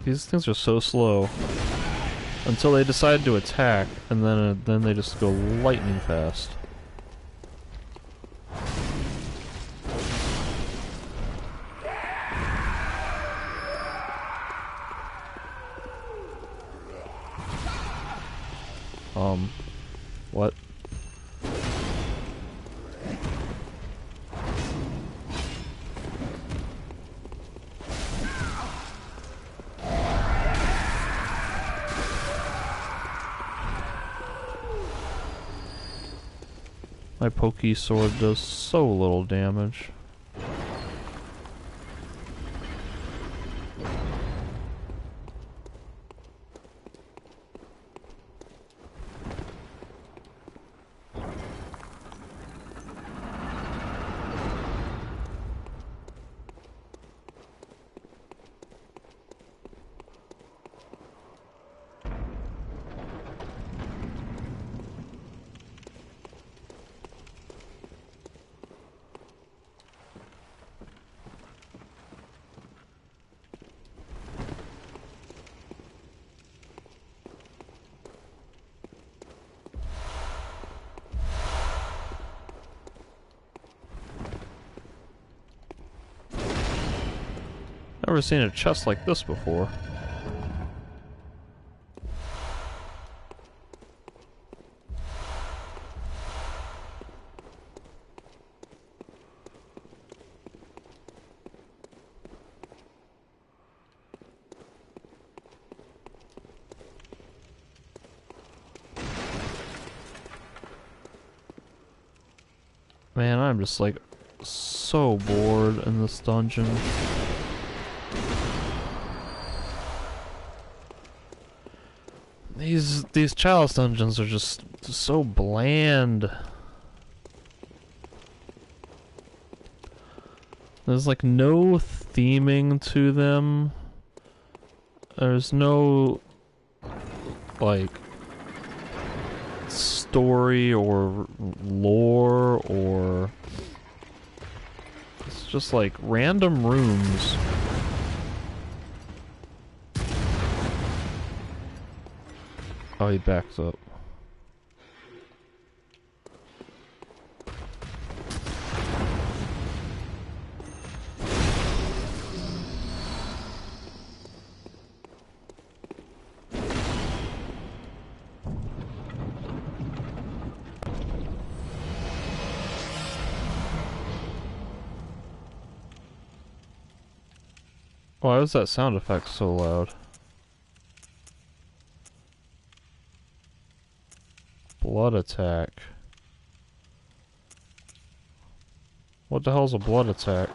These things are so slow. Until they decide to attack, and then they just go lightning fast. What? My pokey sword does so little damage. Never seen a chest like this before. Man, I'm just like so bored in this dungeon. These chalice dungeons are just so bland. There's like no theming to them. There's no like story or lore, or it's just like random rooms. Oh, he backs up. Why is that sound effect so loud? Blood attack. What the hell's a blood attack?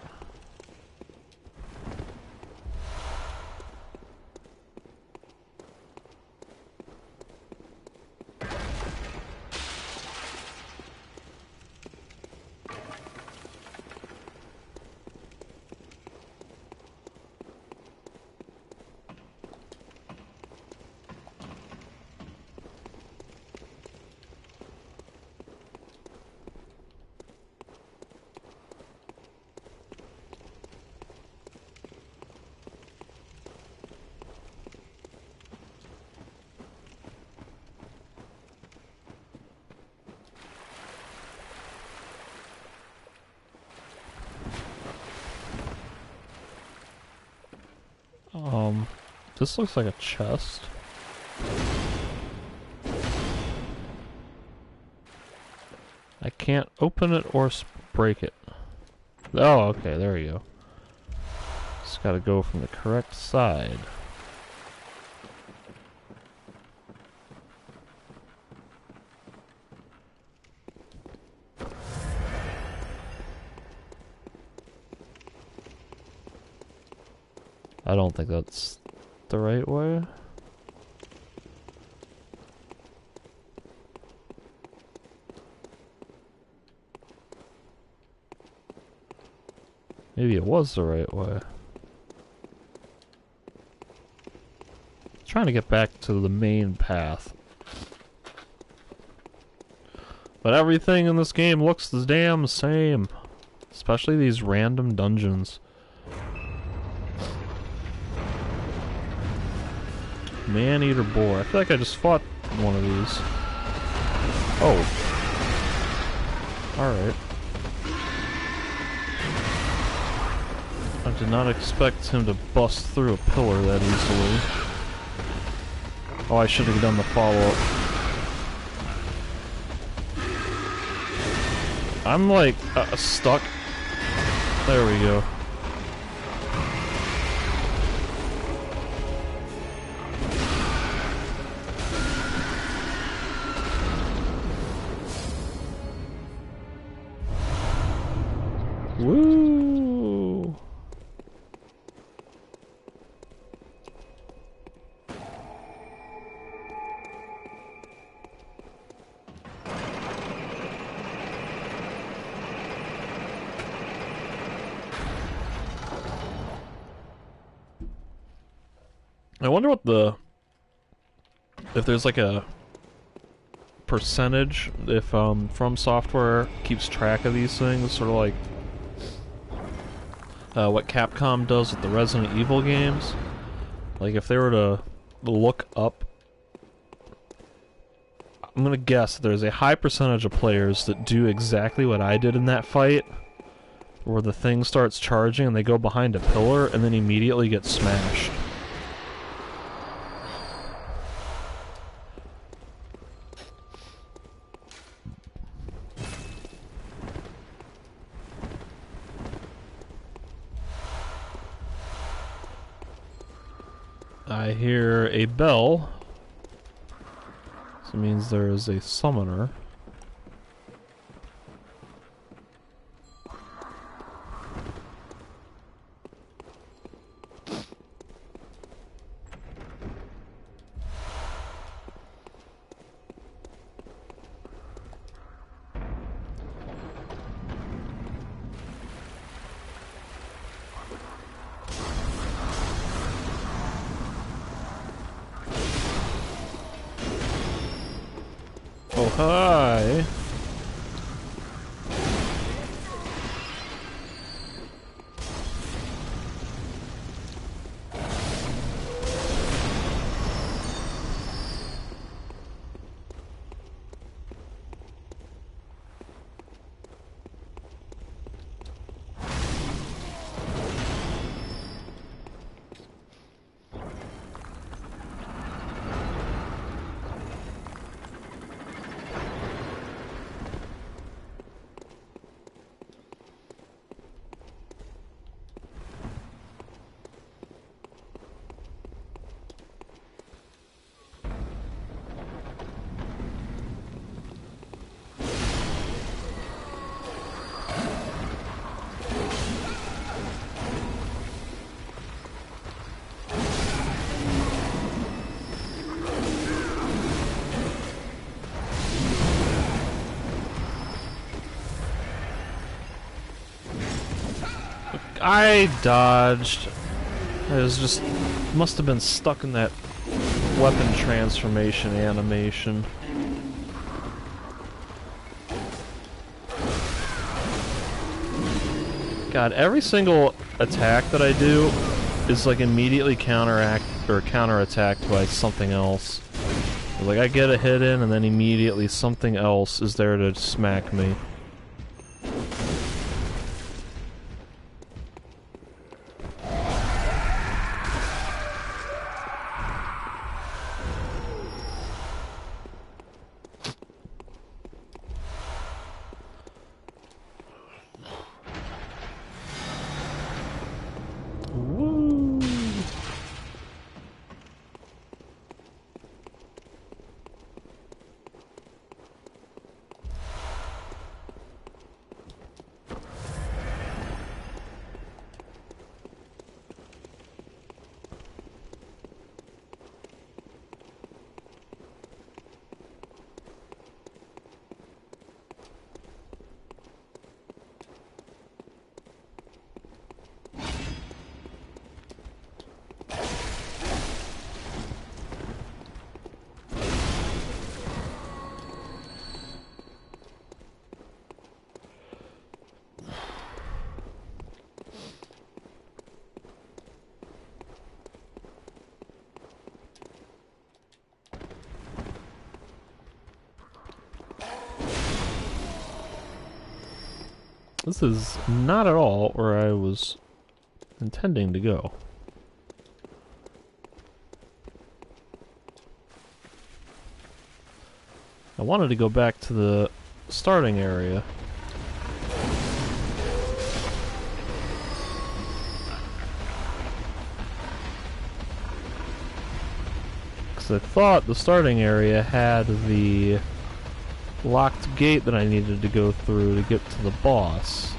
This looks like a chest. I can't open it or break it. Oh, okay, there you go. Just gotta go from the correct side. I don't think that's the right way. Maybe it was the right way. Trying to get back to the main path. But everything in this game looks the damn same. Especially these random dungeons. Man-eater boar. I feel like I just fought one of these. Oh. Alright. I did not expect him to bust through a pillar that easily. Oh, I should have done the follow-up. I'm like stuck. There we go. Woo! I wonder what if there's like a percentage, if From Software keeps track of these things, sort of like what Capcom does with the Resident Evil games. Like if they were to look up, I'm gonna guess that there's a high percentage of players that do exactly what I did in that fight, where the thing starts charging and they go behind a pillar and then immediately get smashed. I hear a bell. So it means there is a summoner. Oh, hi. I dodged. I was just... must have been stuck in that weapon transformation animation. God, every single attack that I do is like immediately counterattacked by something else. Like I get a hit in and then immediately something else is there to smack me. Woo! This is not at all where I was intending to go. I wanted to go back to the starting area. So I thought the starting area had the locked gate that I needed to go through to get to the boss.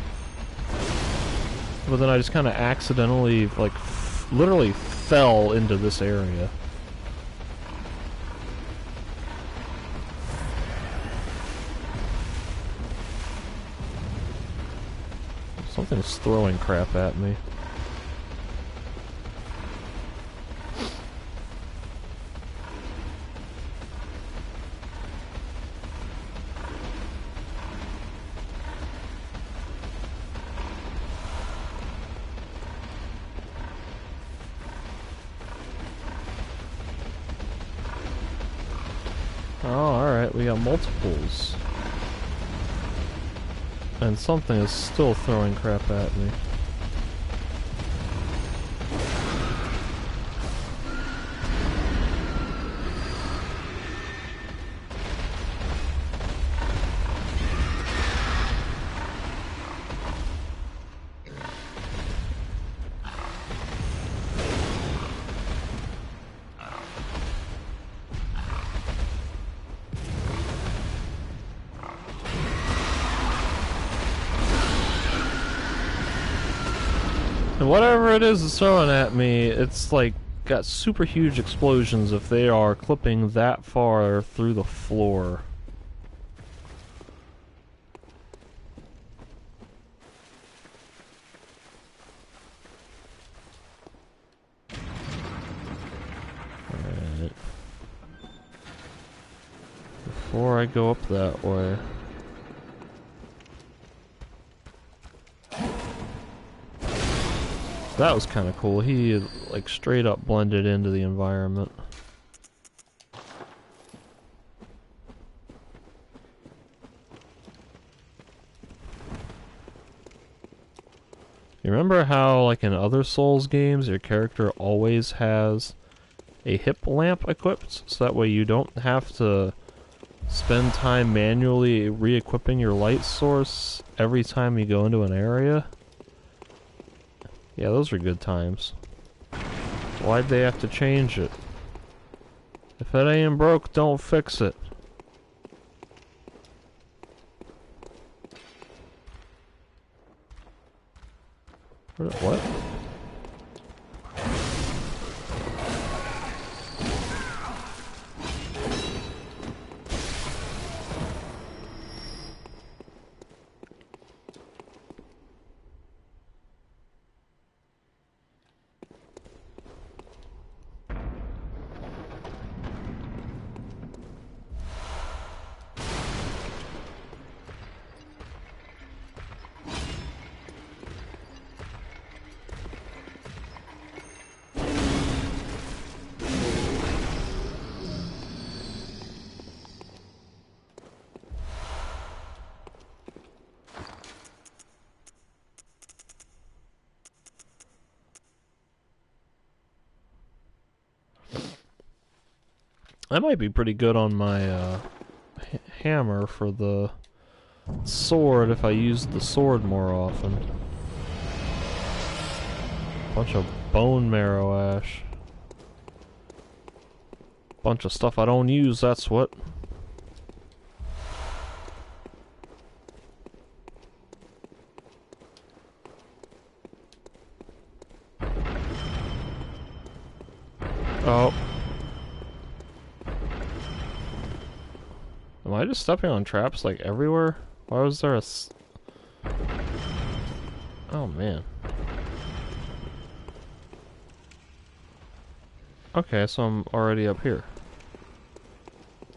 But then I just kind of accidentally, like, literally fell into this area. Something's throwing crap at me. Oh, alright, we got multiples. And something is still throwing crap at me. And whatever it is that's throwing at me, it's like got super huge explosions if they are clipping that far through the floor. Alright. Before I go up that way. That was kind of cool. He like straight up blended into the environment. You remember how, like in other Souls games, your character always has a hip lamp equipped, so that way you don't have to spend time manually re-equipping your light source every time you go into an area? Yeah, those are good times. Why'd they have to change it? If it ain't broke, don't fix it. What? I might be pretty good on my hammer for the sword if I use the sword more often. Bunch of bone marrow ash. Bunch of stuff I don't use, that's what. Oh. Am I just stepping on traps like everywhere? Why was there a Oh man. Okay, so I'm already up here.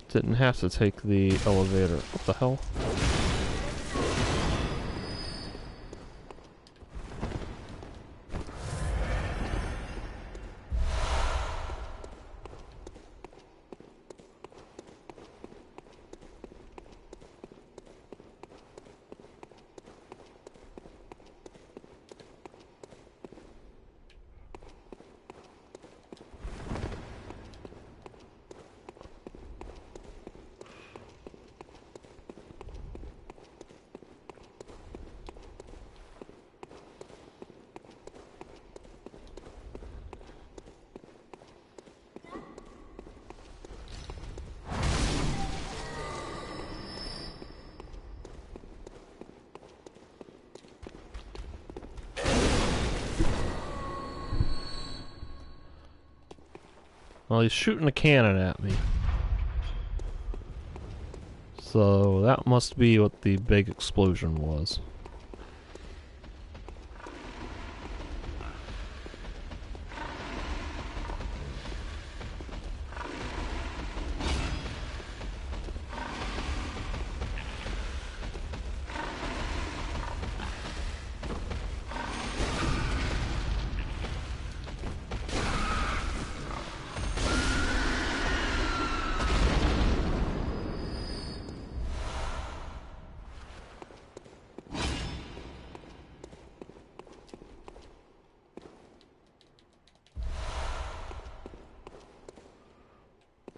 Didn't have to take the elevator. What the hell? Well, he's shooting a cannon at me. So that must be what the big explosion was.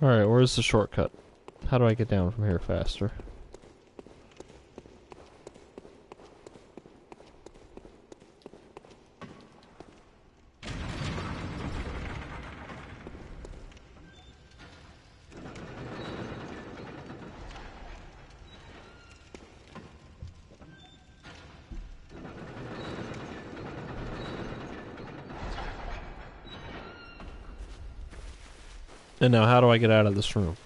Alright, where's the shortcut? How do I get down from here faster? And now how do I get out of this room?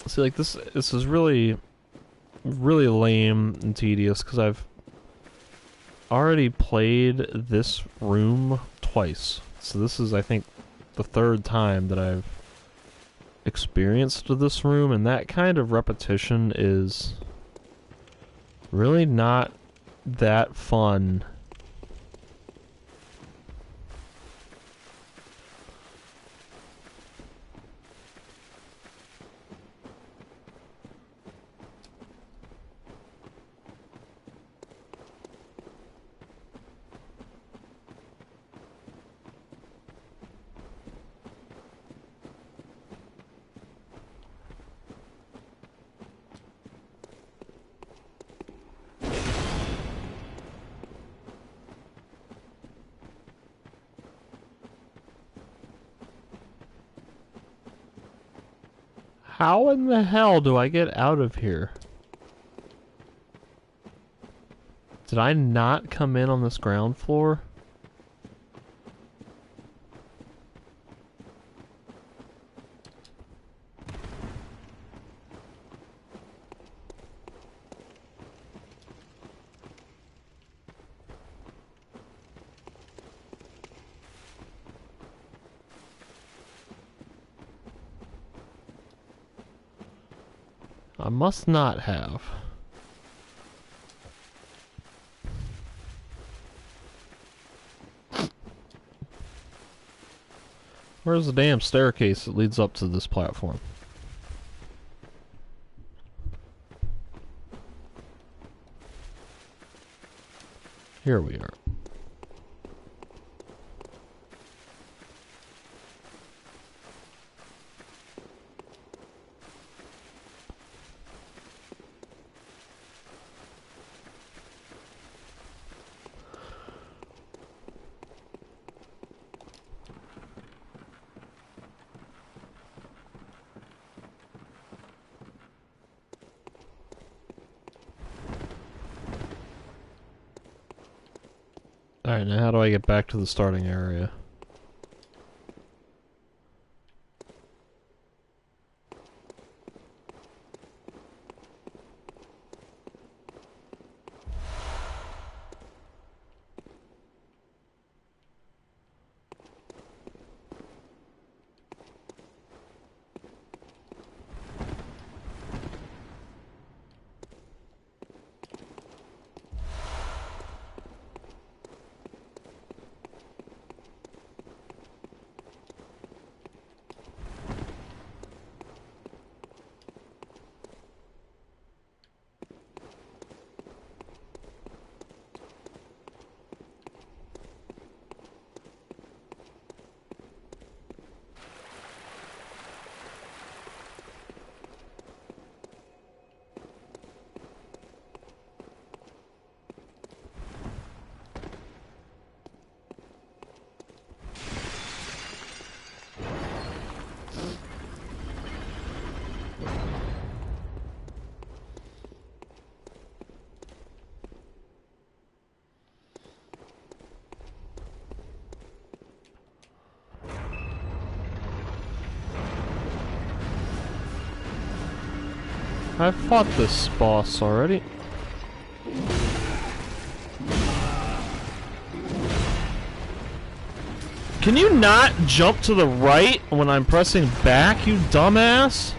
See, like this is really lame and tedious because I've already played this room twice. So this is, I think, the third time that I've experienced this room, and that kind of repetition is really not that fun. How in the hell do I get out of here? Did I not come in on this ground floor? I must not have. Where's the damn staircase that leads up to this platform? Here we are. Alright, now how do I get back to the starting area? I've fought this boss already. Can you not jump to the right when I'm pressing back, you dumbass?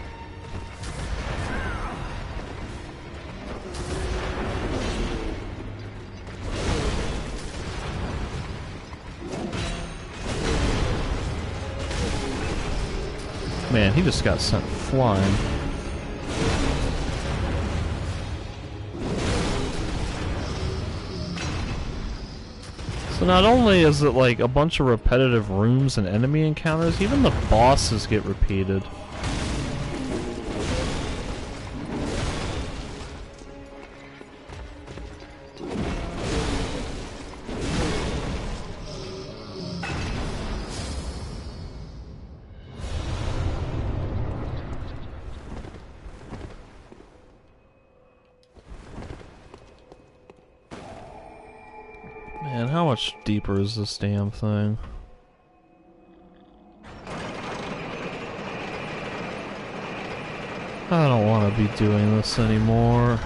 Man, he just got sent flying. So not only is it like a bunch of repetitive rooms and enemy encounters, even the bosses get repeated. Man, how much deeper is this damn thing? I don't want to be doing this anymore.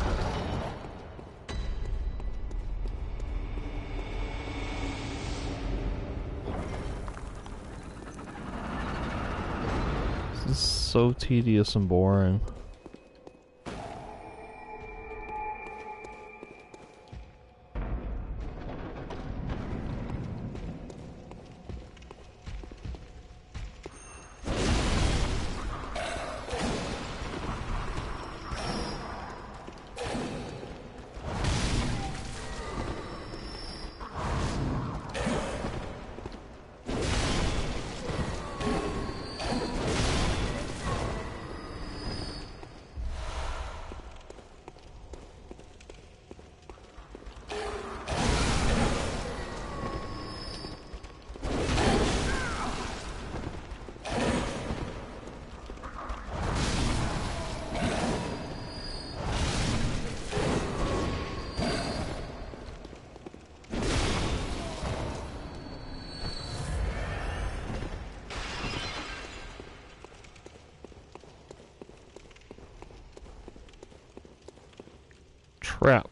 This is so tedious and boring. Trap.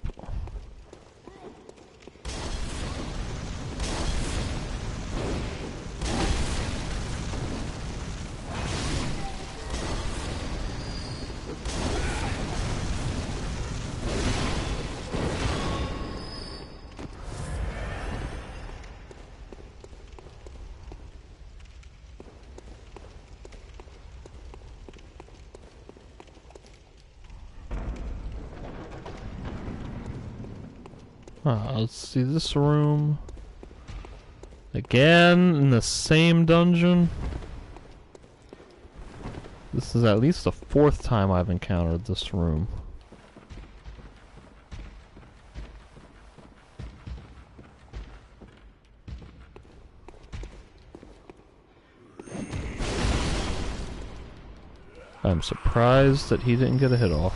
Let's see this room. Again, in the same dungeon. This is at least the 4th time I've encountered this room. I'm surprised that he didn't get a hit off.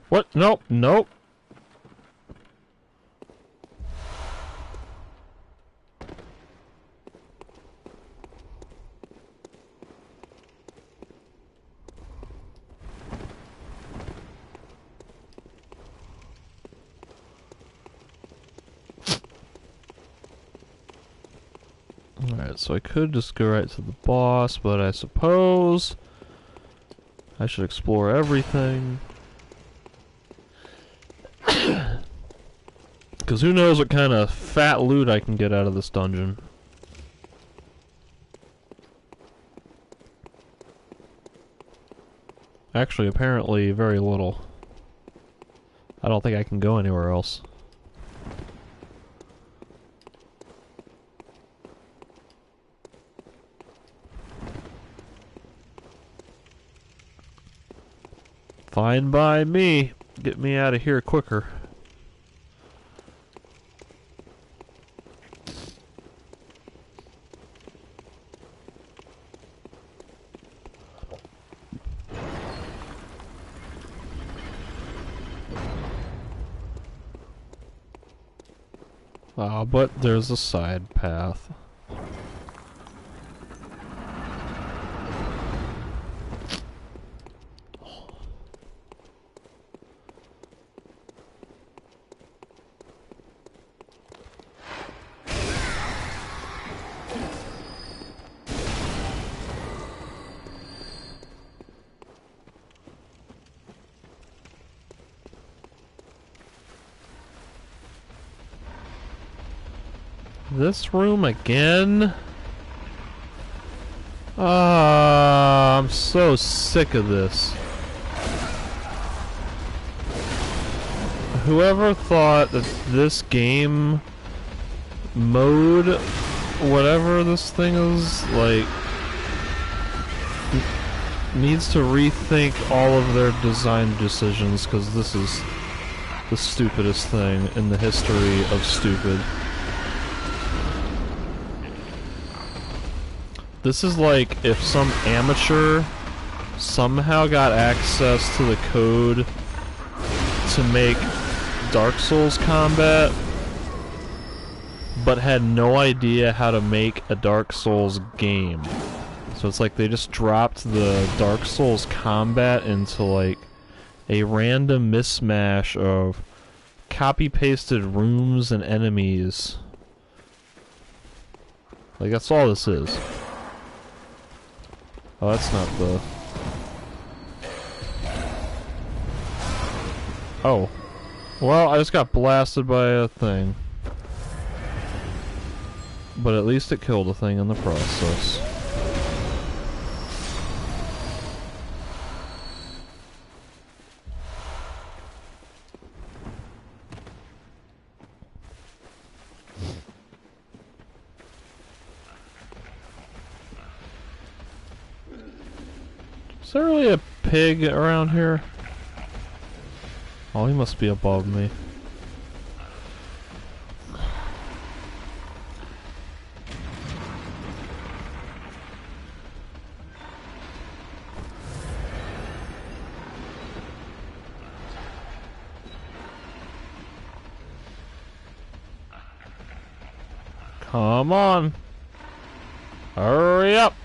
What? Nope, nope. Alright, so I could just go right to the boss, but I suppose I should explore everything. Because who knows what kind of fat loot I can get out of this dungeon. Actually, apparently very little. I don't think I can go anywhere else. Fine by me. Get me out of here quicker. Ah, but there's a side path. This room again? Ah, I'm so sick of this. Whoever thought that this game mode, whatever this thing is, like, needs to rethink all of their design decisions, because this is the stupidest thing in the history of stupid. This is like if some amateur somehow got access to the code to make Dark Souls combat, but had no idea how to make a Dark Souls game. So it's like they just dropped the Dark Souls combat into like a random mismatch of copy-pasted rooms and enemies. Like, that's all this is. Oh, that's not the... Oh. Well, I just got blasted by a thing. But at least it killed a thing in the process. Is there really a pig around here? Oh, he must be above me. Come on. Hurry up.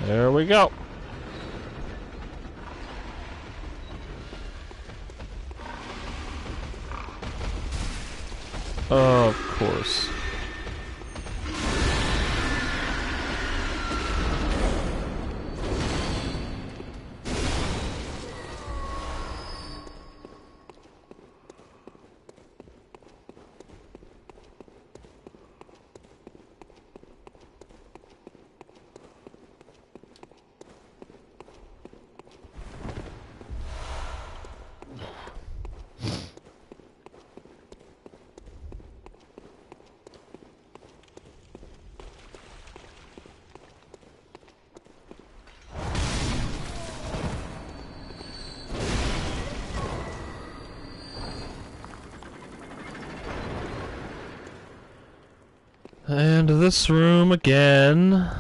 There we go. Of course. And this room again.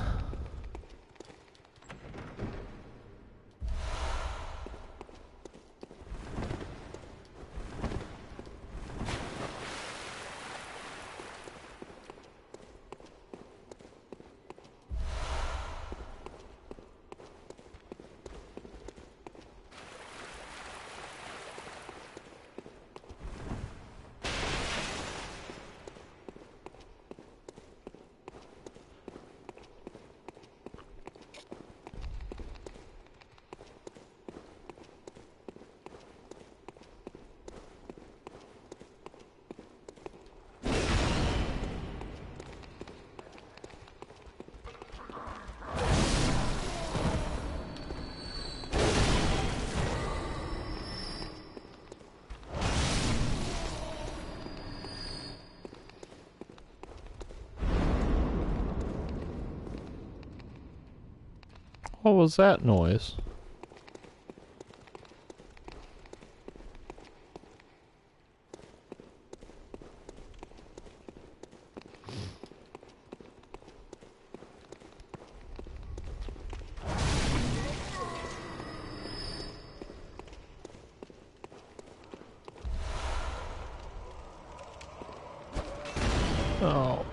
What was that noise? Oh.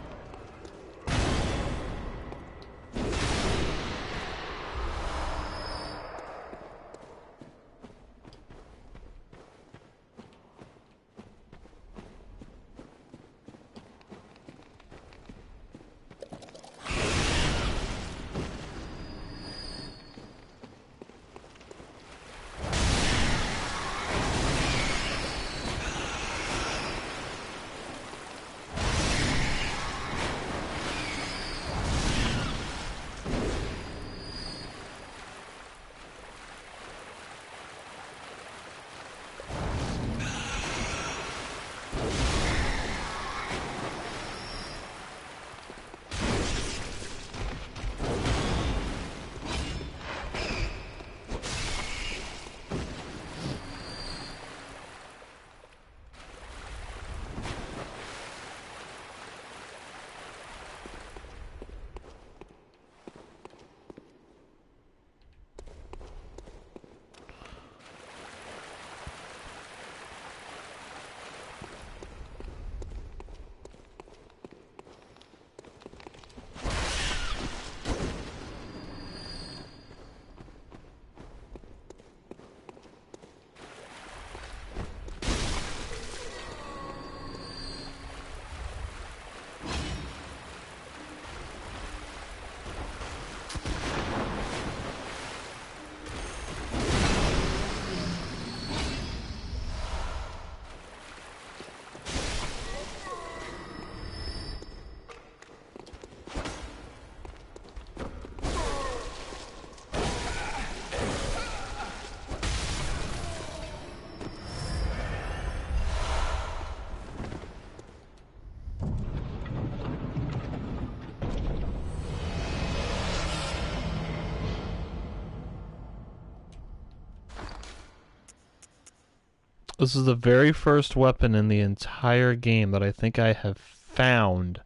This is the very first weapon in the entire game that I think I have found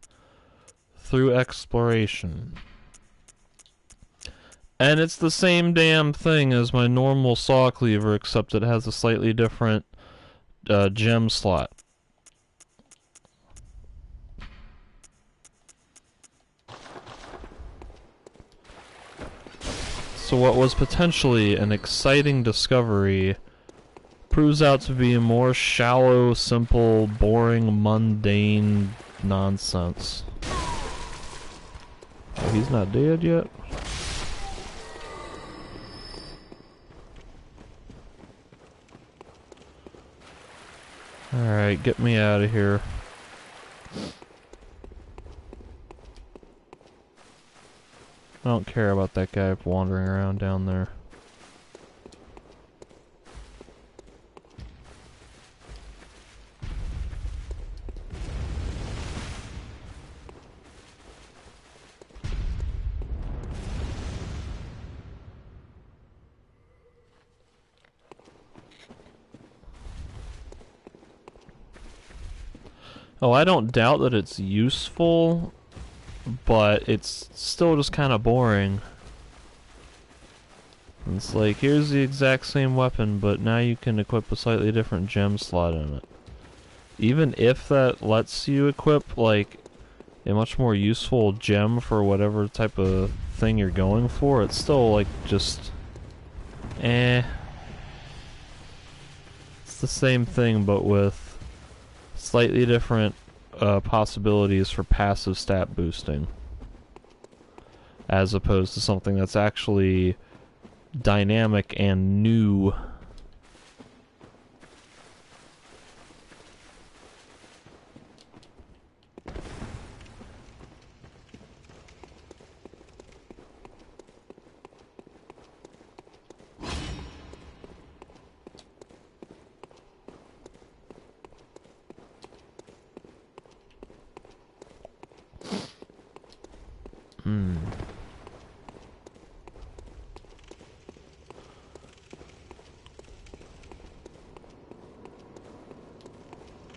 through exploration. And it's the same damn thing as my normal saw cleaver, except it has a slightly different gem slot. So what was potentially an exciting discovery proves out to be more shallow, simple, boring, mundane nonsense. Oh, he's not dead yet? Alright, get me out of here. I don't care about that guy wandering around down there. Oh, I don't doubt that it's useful, but it's still just kind of boring. It's like, here's the exact same weapon, but now you can equip a slightly different gem slot in it. Even if that lets you equip, like, a much more useful gem for whatever type of thing you're going for, it's still, like, just... It's the same thing, but with slightly different possibilities for passive stat boosting, as opposed to something that's actually dynamic and new.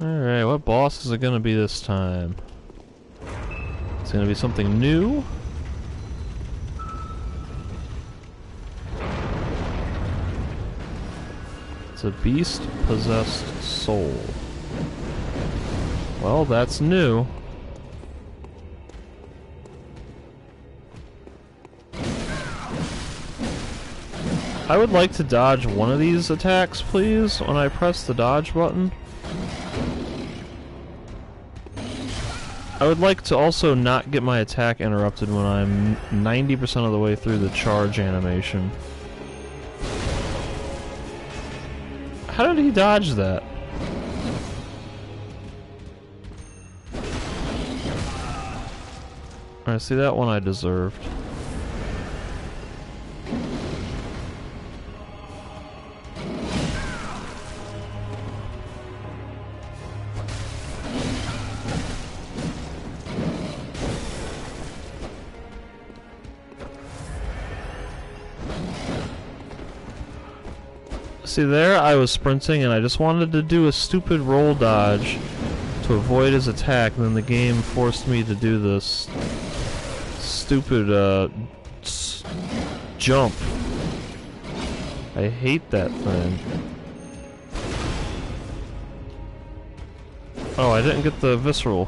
Alright, what boss is it gonna be this time? It's gonna be something new? It's a beast-possessed soul. Well, that's new. I would like to dodge one of these attacks, please, when I press the dodge button. I would like to also not get my attack interrupted when I'm 90% of the way through the charge animation. How did he dodge that? Alright, see, that one I deserved. See, there I was sprinting and I just wanted to do a stupid roll dodge to avoid his attack, and then the game forced me to do this stupid jump. I hate that thing. Oh, I didn't get the visceral.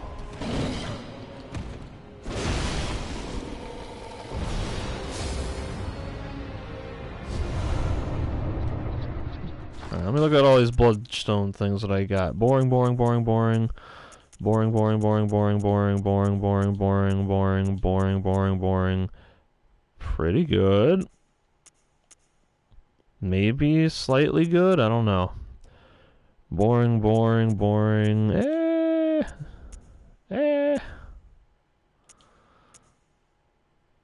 Let me look at all these bloodstone things that I got. Boring, boring, boring, boring. Boring, boring, boring, boring, boring, boring, boring, boring, boring, boring, boring, boring. Pretty good. Maybe slightly good? I don't know. Boring, boring, boring.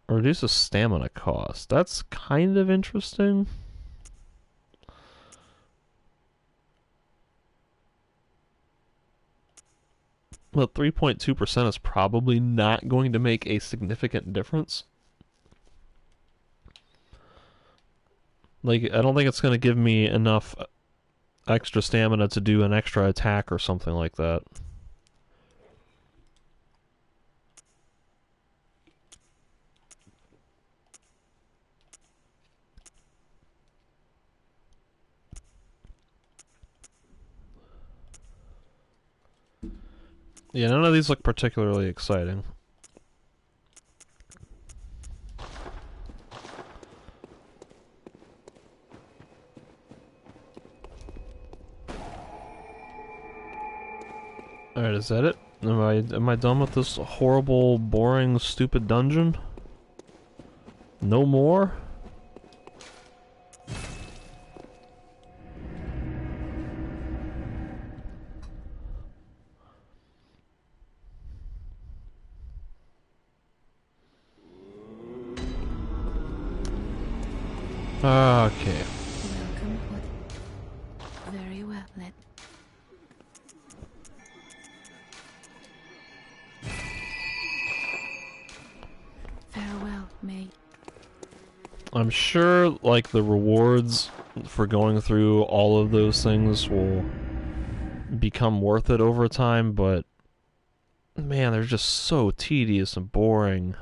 Reduces stamina cost. That's kind of interesting. Well, 3.2% is probably not going to make a significant difference. Like, I don't think it's going to give me enough extra stamina to do an extra attack or something like that. Yeah, none of these look particularly exciting. Alright, is that it? Am I done with this horrible, boring, stupid dungeon? No more? Okay. Welcome. Very well, then. Farewell, mate. I'm sure, like, the rewards for going through all of those things will become worth it over time, but man, they're just so tedious and boring.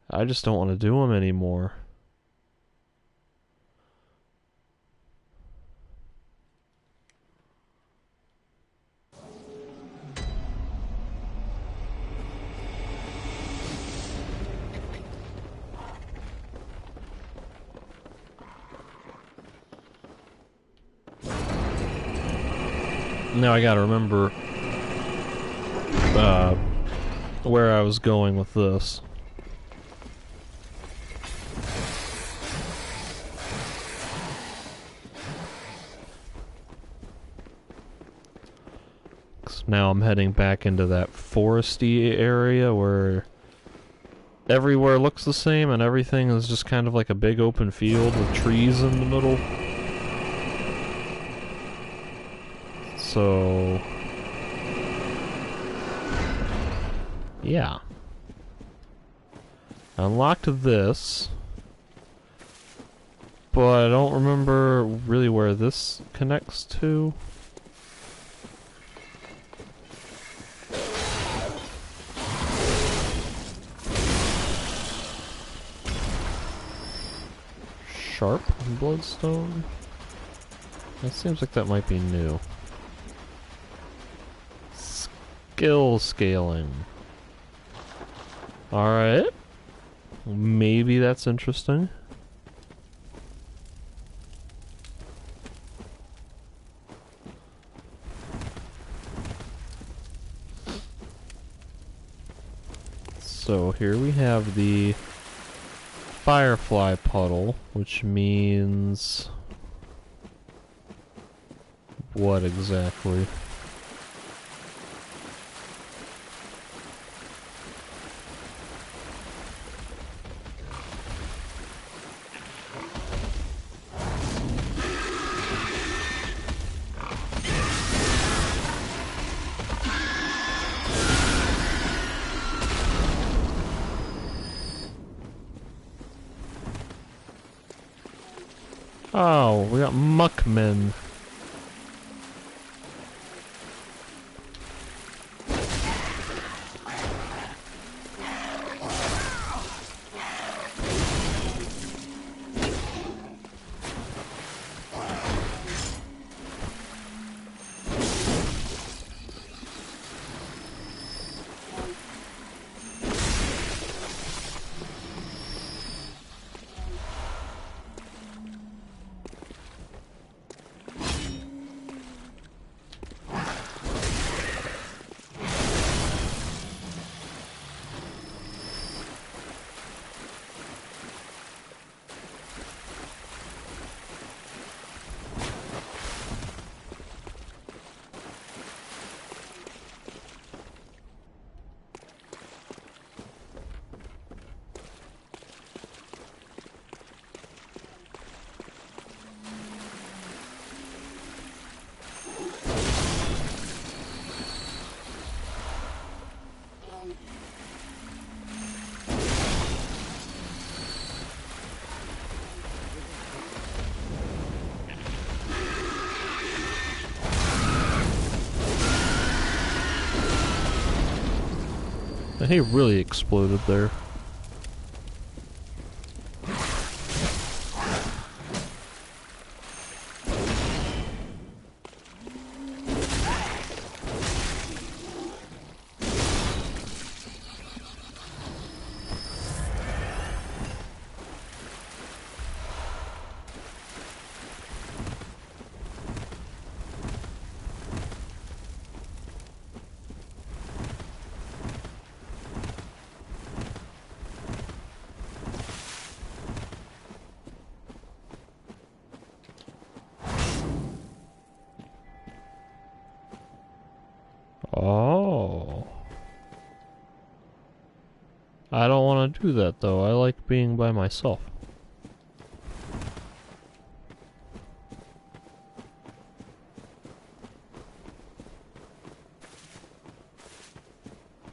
I just don't want to do them anymore. Now I gotta remember where I was going with this. Now I'm heading back into that foresty area where everywhere looks the same and everything is just kind of like a big open field with trees in the middle. So yeah. I unlocked this, but I don't remember really where this connects to. Sharp Bloodstone? That seems like that might be new. Skill scaling. Alright. Maybe that's interesting. So here we have the Firefly Puddle, which means... what exactly? Oh, we got muckmen. He really exploded there. Oh. I don't want to do that though. I like being by myself.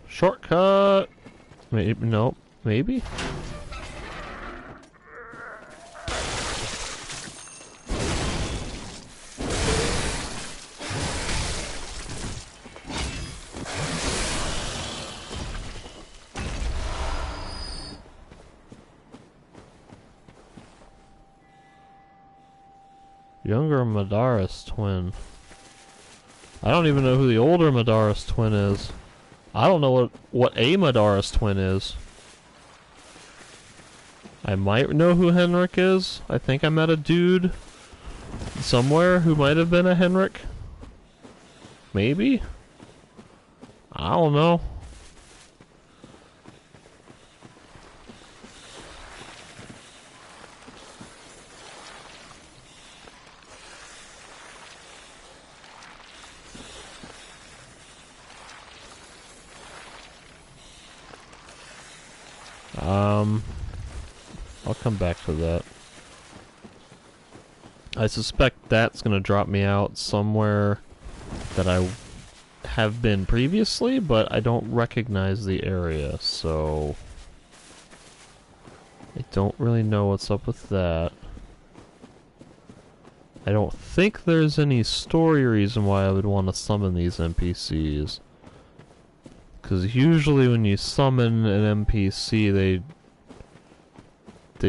Shortcut! Maybe, nope. Maybe? Younger Madara's twin. I don't even know who the older Madara's twin is. I don't know what a Madara's twin is. I might know who Henrik is. I think I met a dude somewhere who might have been a Henrik. Maybe? I don't know. I'll come back to that. I suspect that's gonna drop me out somewhere that I have been previously, but I don't recognize the area, so I don't really know what's up with that. I don't think there's any story reason why I would want to summon these NPCs. Because usually when you summon an NPC, they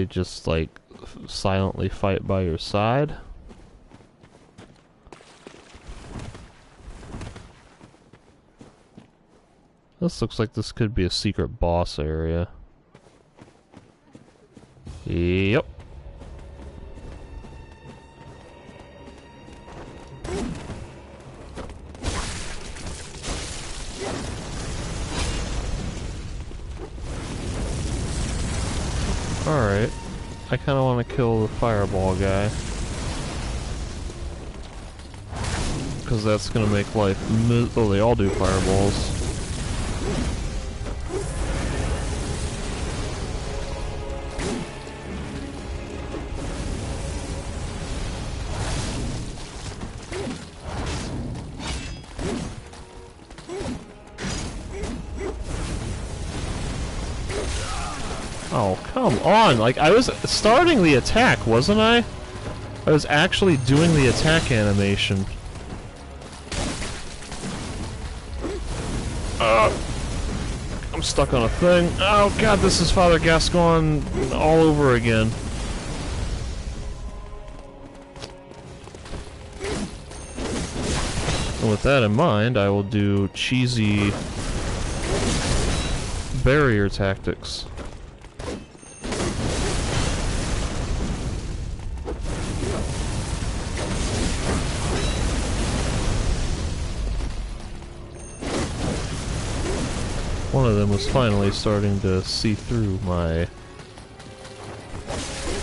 just like silently fight by your side. This looks like this could be a secret boss area. Yep. Alright. I kinda wanna kill the fireball guy. Because that's gonna make life oh, they all do fireballs. Oh, come on! Like, I was starting the attack, wasn't I? I was actually doing the attack animation. I'm stuck on a thing. Oh god, this is Father Gascon all over again. And with that in mind, I will do cheesy barrier tactics. One of them was finally starting to see through my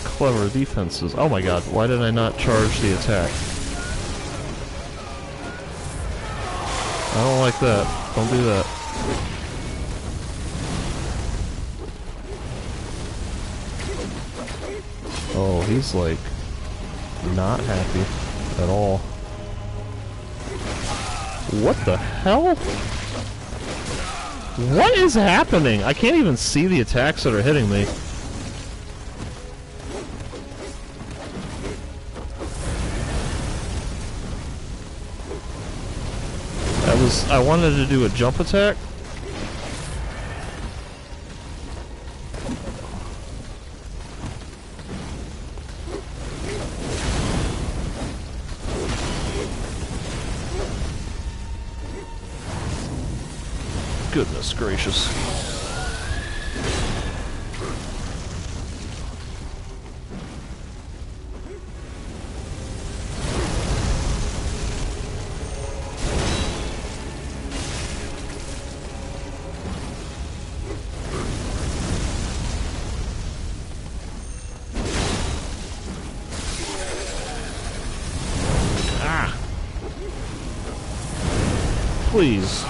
clever defenses. Oh my god, why did I not charge the attack? I don't like that. Don't do that. Oh, he's like not happy at all. What the hell? What is happening? I can't even see the attacks that are hitting me. I wanted to do a jump attack. Goodness gracious. Ah! Please.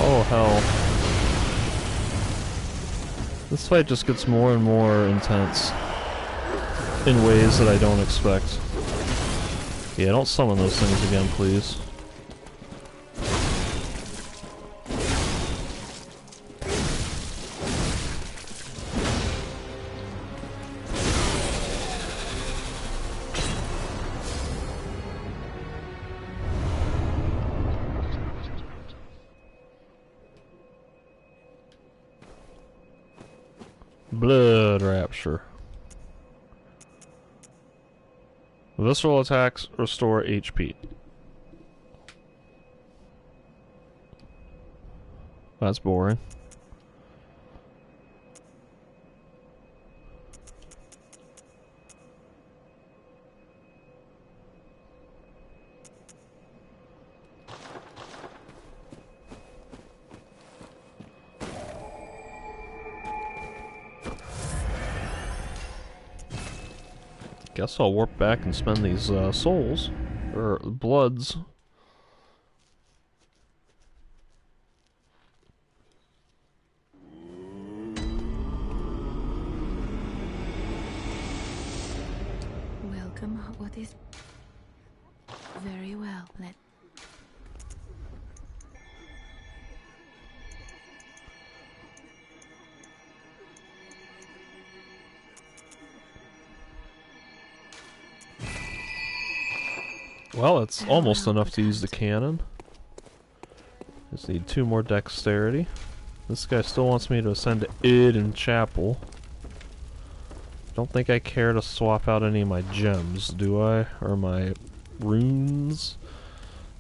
Oh hell. This fight just gets more and more intense in ways that I don't expect. Yeah, don't summon those things again, please. Blood Rapture. Visceral attacks restore HP. That's boring. Guess I'll warp back and spend these souls, or bloods. Welcome. What is... Very well. Let... Well, it's almost enough to use the cannon. Just need 2 more dexterity. This guy still wants me to ascend to Id and Chapel. Don't think I care to swap out any of my gems, do I? Or my runes?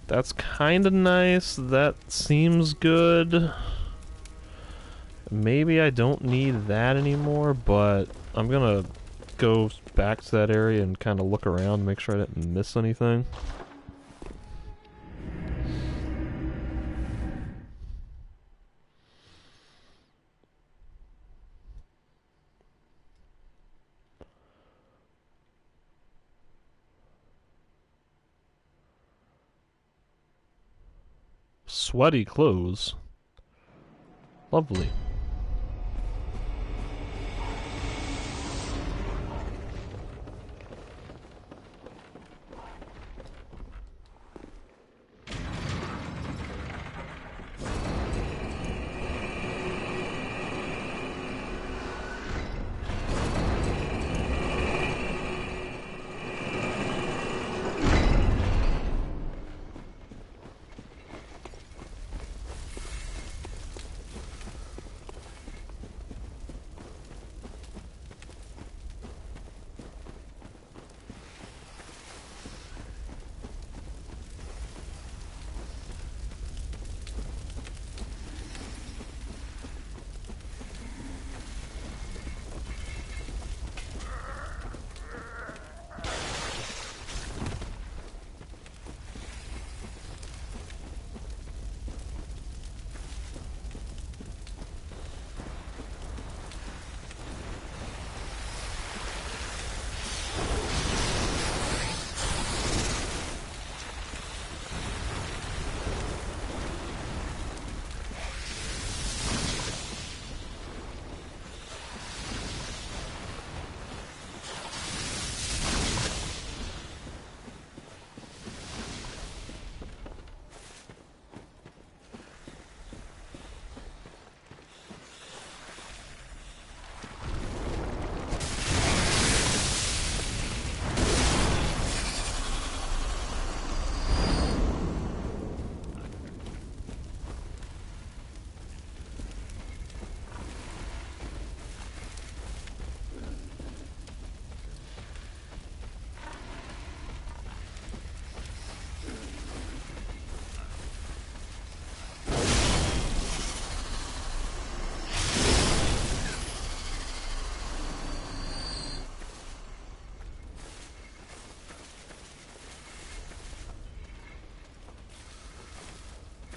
That's kinda nice. That seems good. Maybe I don't need that anymore, but I'm gonna go back to that area and kind of look around, make sure I didn't miss anything. Sweaty clothes. Lovely.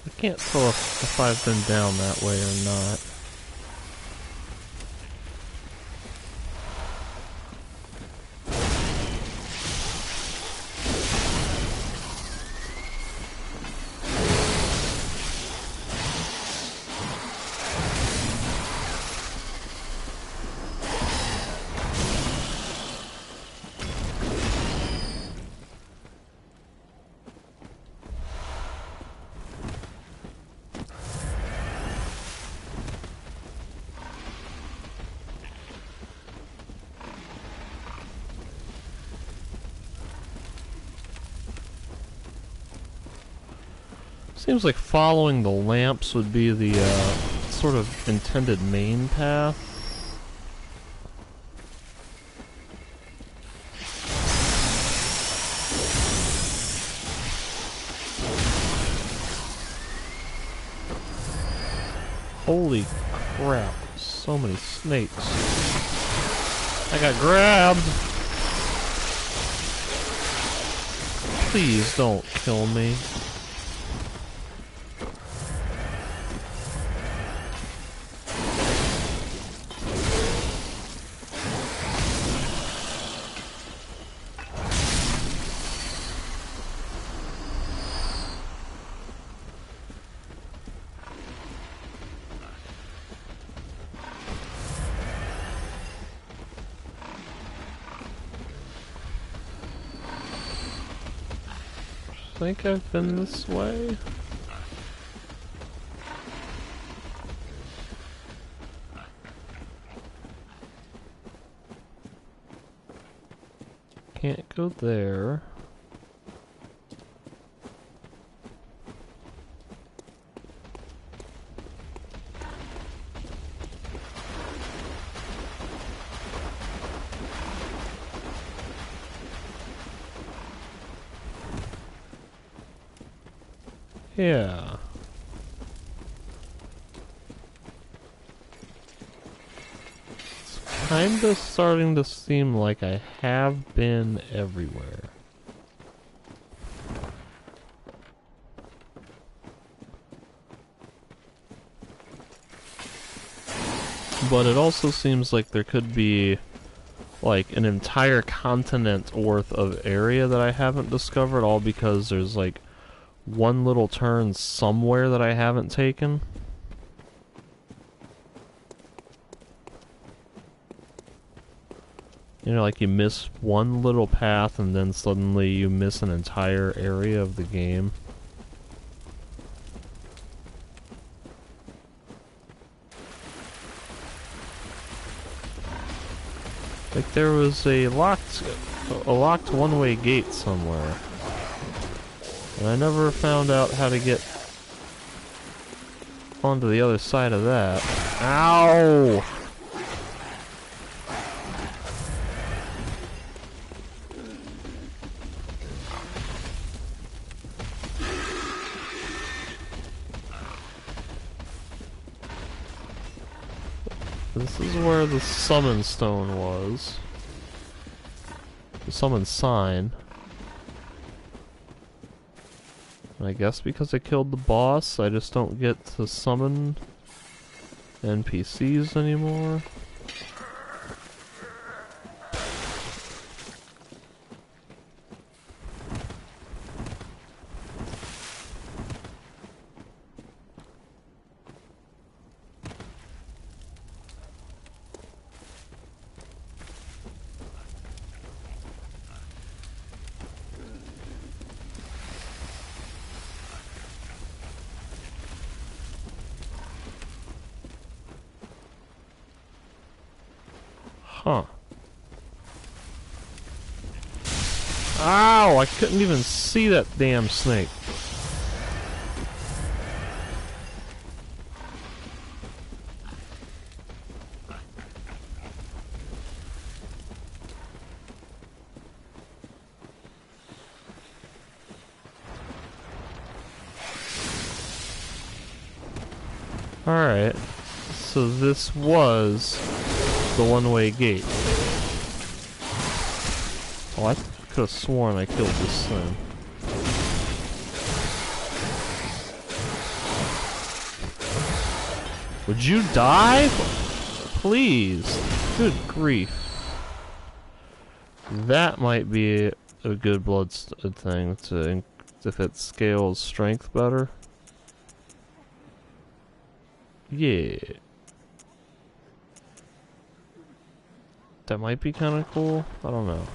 I can't tell if I've been down that way or not. Seems like following the lamps would be the sort of intended main path. Holy crap, so many snakes. I got grabbed! Please don't kill me. I think I've been this way. Can't go there. Yeah. It's kinda starting to seem like I have been everywhere. But it also seems like there could be like an entire continent worth of area that I haven't discovered, all because there's like one little turn somewhere that I haven't taken. You know, like you miss one little path and then suddenly you miss an entire area of the game. Like there was a locked one-way gate somewhere. And I never found out how to get onto the other side of that. Ow! This is where the summon stone was. The summon sign. And I guess because I killed the boss, I just don't get to summon NPCs anymore. Huh. Ow! I couldn't even see that damn snake. Alright. So this was the one-way gate. Oh, I could have sworn I killed this thing. Would you die? Please. Good grief. That might be a good thing to if it scales strength better. Yeah. That might be kind of cool. I don't know.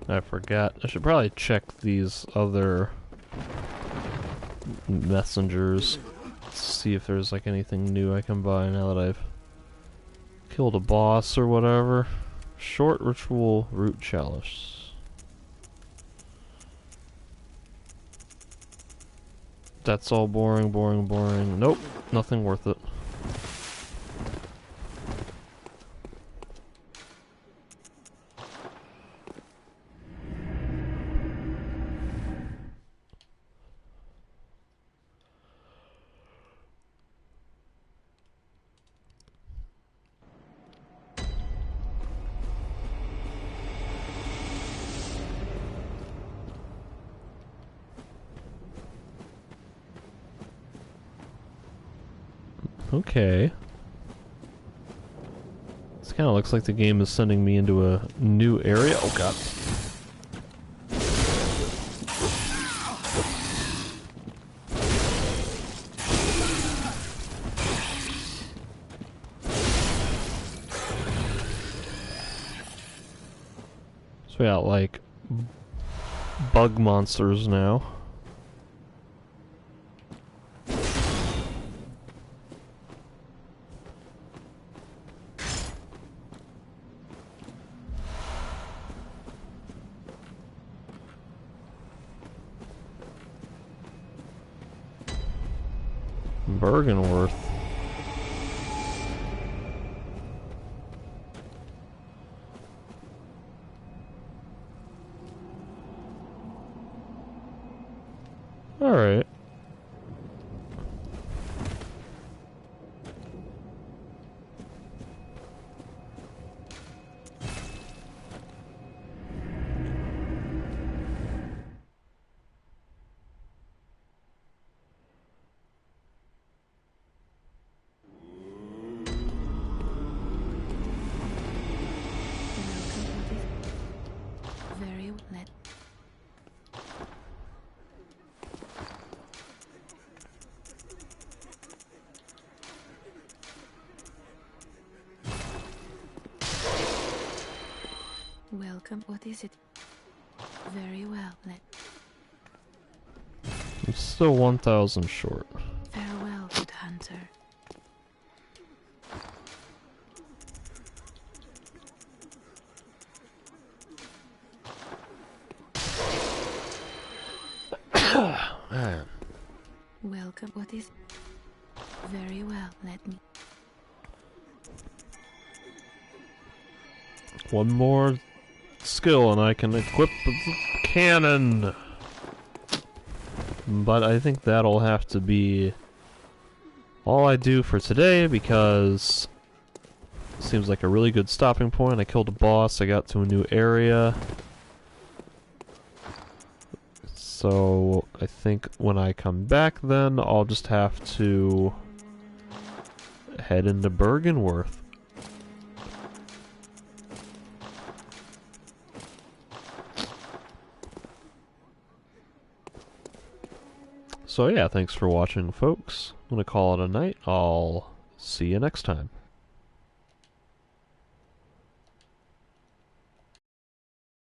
I forgot. I should probably check these other messengers. See if there's like anything new I can buy now that I've killed a boss or whatever. Short ritual root chalice. That's all boring, boring, boring. Nope, nothing worth it. Okay. This kind of looks like the game is sending me into a new area. Oh god. So we got like bug monsters now. Bergenworth. All right. Very let. Welcome. What is it? Very well. Let. I'm still 1,000 short. Farewell, good hunter. Man. Welcome. What is? Very well. Let me. One more skill and I can equip the cannon. But I think that'll have to be all I do for today because it seems like a really good stopping point. I killed a boss, I got to a new area. So I think when I come back then, I'll just have to head into Bergenworth. So yeah, thanks for watching, folks. I'm gonna call it a night. I'll see you next time.